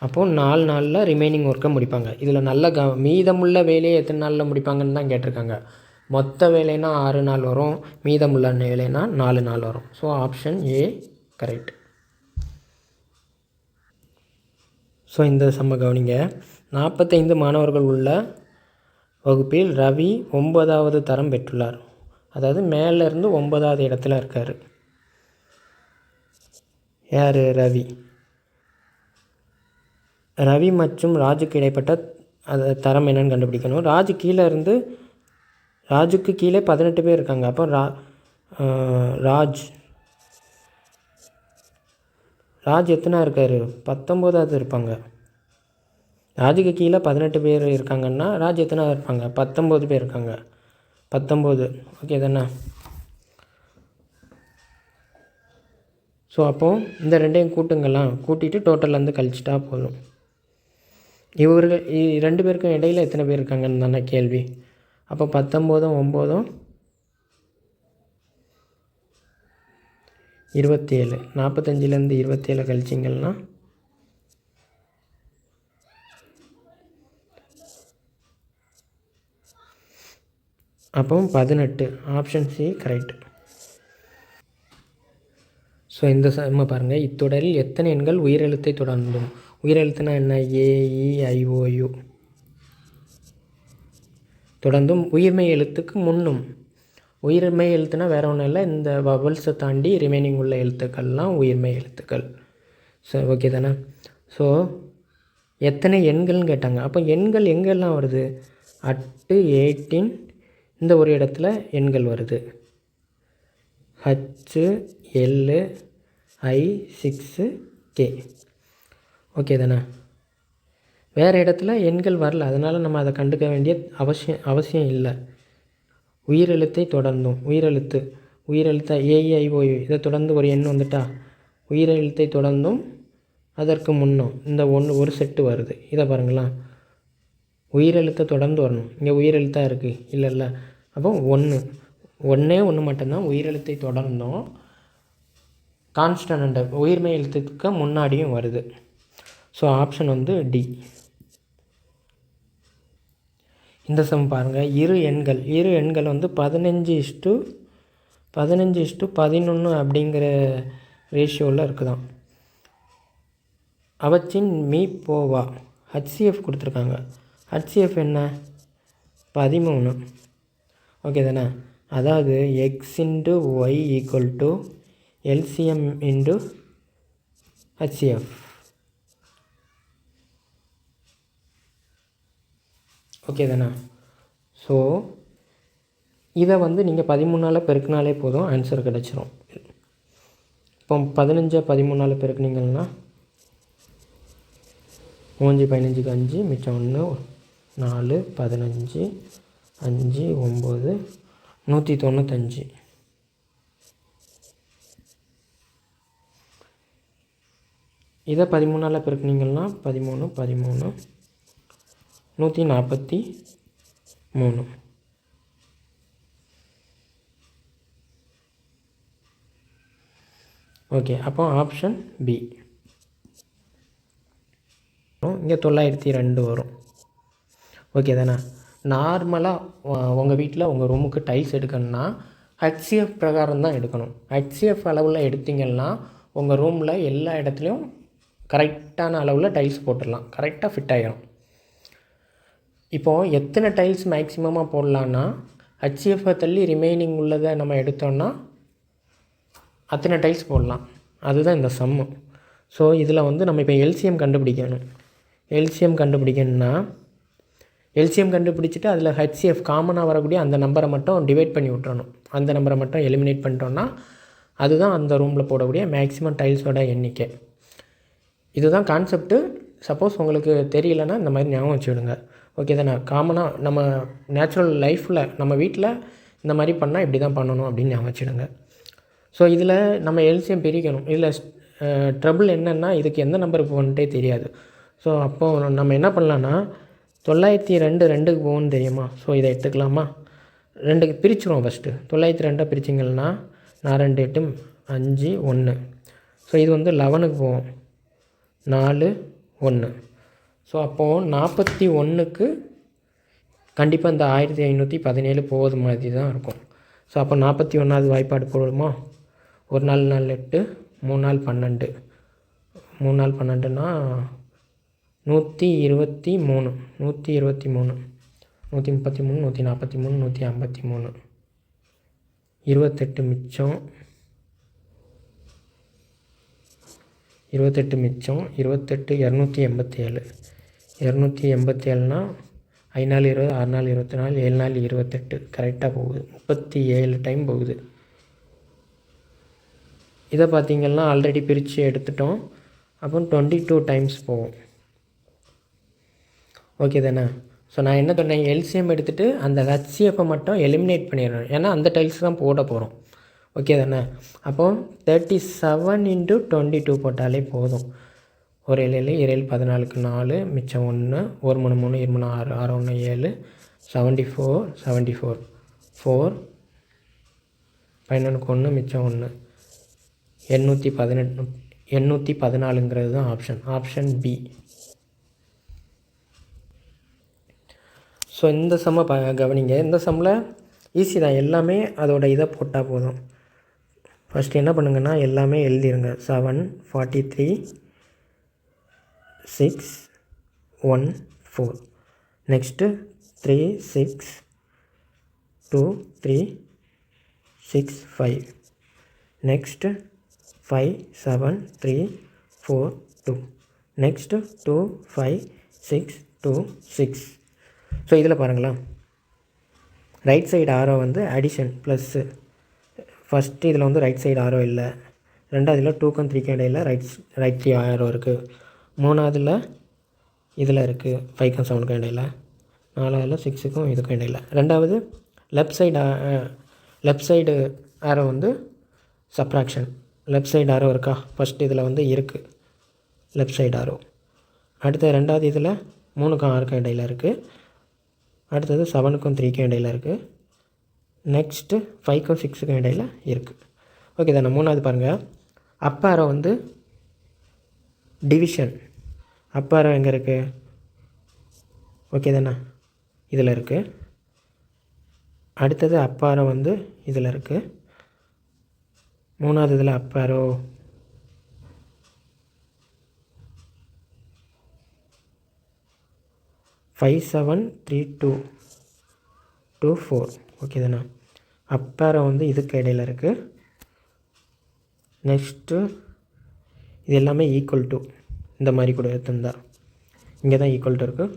A: அப்போது 4 நாளில் ரிமைனிங் ஒர்க்கை முடிப்பாங்க. இதில் நல்ல மீதமுள்ள வேலையை எத்தனை நாளில் முடிப்பாங்கன்னு தான் கேட்டிருக்காங்க. மொத்த வேலைனா 6 நாள் வரும், மீதமுள்ள வேலைனா 4 நாள் வரும். So option A correct. So இந்த சம்ம கவனிங்க. 45 மாணவர்கள் உள்ள வகுப்பில் ரவி 9வது தரம் பெற்றுள்ளார். அதாவது மேலேருந்து 9வது இடத்துல இருக்கார். யார்? ரவி மற்றும் ராஜுக்கு இடைப்பட்ட தரம் என்னன்னு கண்டுபிடிக்கணும். ராஜுக்கு கீழே 18 பேர் இருக்காங்க. அப்போ ராஜ் எத்தனை இருக்கார்? 19வது இருப்பாங்க. ராஜுக்கு கீழே 18 பேர் இருக்காங்கன்னா ராஜ் எத்தனை இருப்பாங்க? 19 பேர் இருக்காங்க. 19. ஓகே தானே? ஸோ அப்போது இந்த ரெண்டையும் கூட்டுங்கலாம். கூட்டிட்டு டோட்டல்லேருந்து கழிச்சிட்டா போதும். இவர்கள் 2 பேருக்கும் இடையில் எத்தனை பேர் இருக்காங்கன்னு தானே கேள்வி. அப்போ 19, 9, 27. 45லேருந்து 27 கழிச்சிங்கன்னா அப்போ 18. Option C correct. ஸோ இந்த சம்ம பாருங்கள். இத்தொடரில் எத்தனை எண்கள் உயிரெழுத்தை தொடர்ந்தும்? உயிரெழுத்துனா என்ன? AEIOU தொடர்ந்தும் உயிர்மெய் எழுத்துக்கு முன்னும். உயிர்மெய் எழுத்துனா வேறு ஒன்றும் இல்லை, இந்த வவல்ஸை தாண்டி ரிமைனிங் உள்ள எழுத்துக்கள்லாம் உயிர்மெய் எழுத்துக்கள். ஸோ ஓகே தானே? ஸோ எத்தனை எண்கள்னு கேட்டாங்க. அப்போ எண்கள் எங்கெல்லாம் வருது? அட்டு 18 இந்த ஒரு இடத்துல எண்கள் வருது. H, L, I, 6, K. Okay தானே? வேறு இடத்துல எண்கள் வரல, அதனால் நம்ம அதை கண்டுக்க வேண்டிய அவசியம் இல்லை. உயிரெழுத்தை தொடர்ந்தும் உயிரெழுத்தை AEIOU இதை தொடர்ந்து ஒரு எண் வந்துட்டா உயிரெழுத்தை தொடர்ந்தும் அதற்கு முன்னும் இந்த ஒரு செட்டு வருது. இதை பாருங்களேன், உயிரெழுத்தை தொடர்ந்து வரணும். இங்கே உயிரெழுத்தாக இருக்குது இல்லை. அப்போ ஒன்றே மட்டும்தான் உயிரெழுத்தை தொடர்ந்தும் கான்ஸ்டன்ட் உயிர்மெய் எழுத்துக்கு முன்னாடியும் வருது. ஸோ ஆப்ஷன் வந்து டி. இந்த சம் பாருங்கள். இரு எண்கள் வந்து 15:11 அப்படிங்கிற ரேஷியோவில் இருக்குதான். அவற்றின் மீப்போவா HCF கொடுத்துருக்காங்க. HCF என்ன? 13. ஓகே தானே? அதாவது x × y = LCM × HCF. Okay தானே? ஸோ இதை வந்து நீங்கள் 13ஆல் பெருக்கினாலே போதும், ஆன்சர் கிடச்சிரும். இப்போ 15 13ஆல் பெருக்குனீங்கன்னா 3 15க்கு 5 மிச்சம் 1 4 15 5 9 195. இதை 13ஆல் பெருக்குனீங்கன்னா 13 13 143. ஓகே, அப்போ ஆப்ஷன் பி. இங்கே 902 வரும். ஓகே தானே? நார்மலாக உங்கள் வீட்டில் உங்கள் ரூமுக்கு டைல்ஸ் எடுக்கணும்னா HCF பிரகாரம் தான் எடுக்கணும். HCF அளவில் எடுத்திங்கன்னா உங்கள் ரூமில் எல்லா இடத்துலையும் கரெக்டான அளவில் டைல்ஸ் போட்டுடலாம், கரெக்டாக ஃபிட் ஆகிடும். இப்போது எத்தனை டைல்ஸ் மேக்ஸிமமாக போடலான்னா HCF தள்ளி ரிமைனிங் உள்ளதை நம்ம எடுத்தோன்னா அத்தனை டைல்ஸ் போடலாம். அதுதான் இந்த சம்மு. ஸோ இதில் வந்து நம்ம இப்போ எல்சிஎம் கண்டுபிடிக்கணும். எல்சிஎம் கண்டுபிடிச்சிட்டு அதில் HCF காமனாக வரக்கூடிய அந்த நம்பரை மட்டும் டிவைட் பண்ணி விட்றணும். அந்த நம்பரை மட்டும் எலிமினேட் பண்ணிட்டோன்னா அதுதான் அந்த ரூமில் போடக்கூடிய மேக்ஸிமம் டைல்ஸோட எண்ணிக்கை. இதுதான் கான்செப்ட்டு. சப்போஸ் உங்களுக்கு தெரியலன்னா இந்த மாதிரி ஞாபகம் வச்சுவிடுங்க. ஓகே தானே? காமனாக நம்ம நேச்சுரல் லைஃப்பில் நம்ம வீட்டில் இந்த மாதிரி பண்ணால் இப்படி தான் பண்ணணும் அப்படின்னு ஞாபகம் வச்சுடுங்க. ஸோ இதில் நம்ம எல்சிஎம் பிரிக்கணும். இதில் ட்ரபிள் என்னென்னா இதுக்கு எந்த நம்பருக்கு போகணுன்ட்டே தெரியாது. ஸோ அப்போது நம்ம என்ன பண்ணலான்னா 902 2க்கு போகணுன்னு தெரியுமா? ஸோ இதை எடுத்துக்கலாமா? 2க்கு பிரிச்சுருவோம். ஃபஸ்ட்டு 902 பிரிச்சிங்கன்னா 4 2 8 5 1. ஸோ இது வந்து 11க்கு போவோம். 4 1. ஸோ அப்போது 41க்கு கண்டிப்பாக இந்த 1517 போகுது மாதிரி தான் இருக்கும். ஸோ அப்போ 41வது வாய்ப்பாடு போடுமா? 1 4 4 8 3 4 12 3 4 12னா 123 133 133 143 153 28 மிச்சம் 28 மிச்சம் 28 287 287னா 5 4 20 6 4 24 7 4 28 கரெக்டாக போகுது. 37 டைம் போகுது. இதை பார்த்திங்கன்னா ஆல்ரெடி பிரித்து எடுத்துட்டோம். அப்போ 22 டைம்ஸ் போகும். ஓகே தானே? ஸோ நான் என்ன சொன்னேன், எல்சிஎம் எடுத்துகிட்டு அந்த HCF மட்டும் எலிமினேட் பண்ணிடுறேன். ஏன்னா அந்த டைல்ஸ் தான் போட போகிறோம். ஓகே தானே? அப்போது 37 × 22 போட்டாலே போதும். ஒரு 7 7 14க்கு 4 மிச்சம் 1 1 3 3 2 3 6 6 1 7 74 74 4 11க்கு 1 மிச்சம் 1 818 814ங்கிறது தான் ஆப்ஷன் பி. ஸோ இந்த சம்மை கவனிங்க. இந்த சம்மில் ஈஸி தான், எல்லாமே அதோட இதை போட்டால் போதும். ஃபஸ்ட்டு என்ன பண்ணுங்கன்னா எல்லாமே எழுதிருங்க. 7 43 6 1 4. நெக்ஸ்ட்டு 3 6 2 3 6 5. நெக்ஸ்ட்டு 5 7 3 4 2. நெக்ஸ்ட்டு 2 5 6 2 6. ஸோ இதில் பாருங்களா, ரைட் சைடு ஆரோ வந்து அடிஷன் ப்ளஸ்ஸு. ஃபஸ்ட்டு இதில் வந்து ரைட் சைடு ஆரோ இல்லை. ரெண்டாவதுல 2க்கும் 3க்கும் இடையில் ரைட் ஆரோ இருக்குது. மூணாவதில் இதில் இருக்குது 5க்கும் 7க்கும் இடையில். நாலாவதில் 6க்கும் இதுக்கும் இடையில். ரெண்டாவது லெஃப்ட் சைடு ஆரோ வந்து சப்ராக்ஷன். லெஃப்ட் சைடு ஆரோ இருக்கா? ஃபஸ்ட்டு இதில் வந்து இருக்குது லெஃப்ட் சைடு ஆரோ. அடுத்த ரெண்டாவது இதில் 3க்கும் 6க்கும் இடையில் இருக்குது. அடுத்தது 7க்கும் 3க்கும் இடையில் இருக்குது. நெக்ஸ்ட்டு 5க்கும் 6க்கும் இடையில் இருக்குது. ஓகே தானே? மூணாவது பாருங்கள், அப் ஆரோ வந்து டிவிஷன். அப் ஆரோ எங்கே இருக்குது? ஓகே தானே? இதில் இருக்குது. அடுத்தது அப் ஆரோ வந்து இதில் இருக்குது. மூணாவது இதில் அப் ஆரோ 5 7 3 2 2 4. ஓகே தானே? அப் ஆரோ வந்து இதுக்கு இடையில் இருக்குது. நெக்ஸ்ட்டு இது எல்லாமே ஈக்குவல் டு இந்த மாதிரி கூட எடுத்துருந்தா இங்கே தான் ஈக்குவல் டு இருக்குது.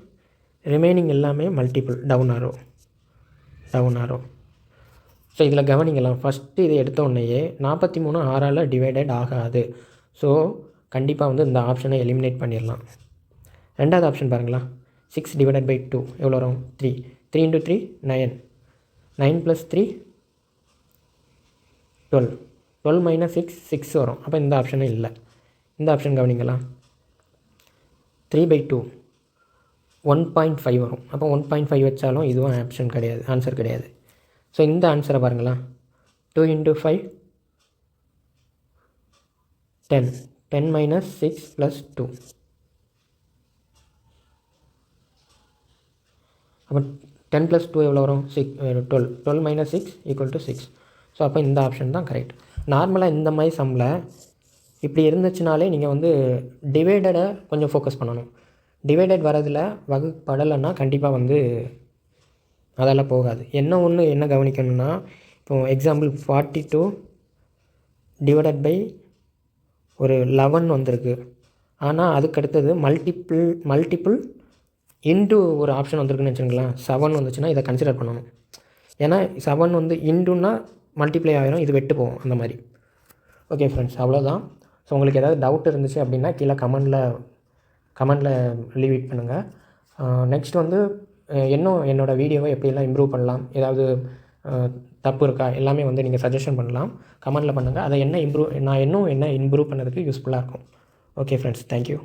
A: ரிமைனிங் எல்லாமே மல்டிபிள் டவுன் ஆரோ. ஸோ இதில் கவனிக்கலாம். ஃபஸ்ட்டு இதை எடுத்த உடனேயே 43 6ஆல் டிவைடட் ஆகாது. ஸோ கண்டிப்பாக வந்து இந்த ஆப்ஷனை எலிமினேட் பண்ணிடலாம். ரெண்டாவது ஆப்ஷன் பாருங்களா, 6 / 2 எவ்வளோ வரும்? 3. 3 × 3 9. 9 + 3 12. 12 - 6 6 வரும். அப்போ இந்த ஆப்ஷனும் இல்லை. இந்த ஆப்ஷன் கவனிங்களா, 3/2 1.5 வரும். அப்போ 1.5 வச்சாலும் இதுவும் ஆப்ஷன் கிடையாது, ஆன்சர் கிடையாது. ஸோ இந்த ஆன்சரை பாருங்களா, 2 × 5 10. 10 - 6 + 2 அப்போ 10 + 2 எவ்வளோ வரும்? 12. 12 - 6 = 6. ஸோ அப்போ இந்த ஆப்ஷன் தான் கரெக்ட். நார்மலாக இந்த மாதிரி சம்மில் இப்படி இருந்துச்சுனாலே நீங்கள் வந்து டிவைடடை கொஞ்சம் ஃபோக்கஸ் பண்ணணும். டிவைடட் வரதில் வகுப்படலைன்னா கண்டிப்பாக வந்து அதெல்லாம் போகாது. என்ன கவனிக்கணும்னா, இப்போது எக்ஸாம்பிள் 42 ÷ ஒரு 11 வந்திருக்கு. ஆனால் அதுக்கு அடுத்தது மல்டிப்புள் இன்டு ஒரு ஆப்ஷன் வந்திருக்குன்னு வச்சுருங்களேன். 7 வந்துச்சுன்னா இதை கன்சிடர் பண்ணணும். ஏன்னா 7 வந்து இன்டுன்னா மல்டிப்ளை ஆகிரும், இது வெட்டு போகும் அந்த மாதிரி. ஓகே ஃப்ரெண்ட்ஸ், அவ்வளோதான். ஸோ உங்களுக்கு ஏதாவது டவுட் இருந்துச்சு அப்படின்னா கீழே கமெண்டில் லீவ் பண்ணுங்கள். நெக்ஸ்ட் வந்து இன்னும் என்னோடய வீடியோவை எப்படியெல்லாம் இம்ப்ரூவ் பண்ணலாம், ஏதாவது தப்பு இருக்கா, எல்லாமே வந்து நீங்கள் சஜஷன் பண்ணலாம், கமெண்டில் பண்ணுங்கள். அதை நான் இன்னும் இம்ப்ரூவ் பண்ணதுக்கு யூஸ்ஃபுல்லாக இருக்கும். Okay friends, thank you.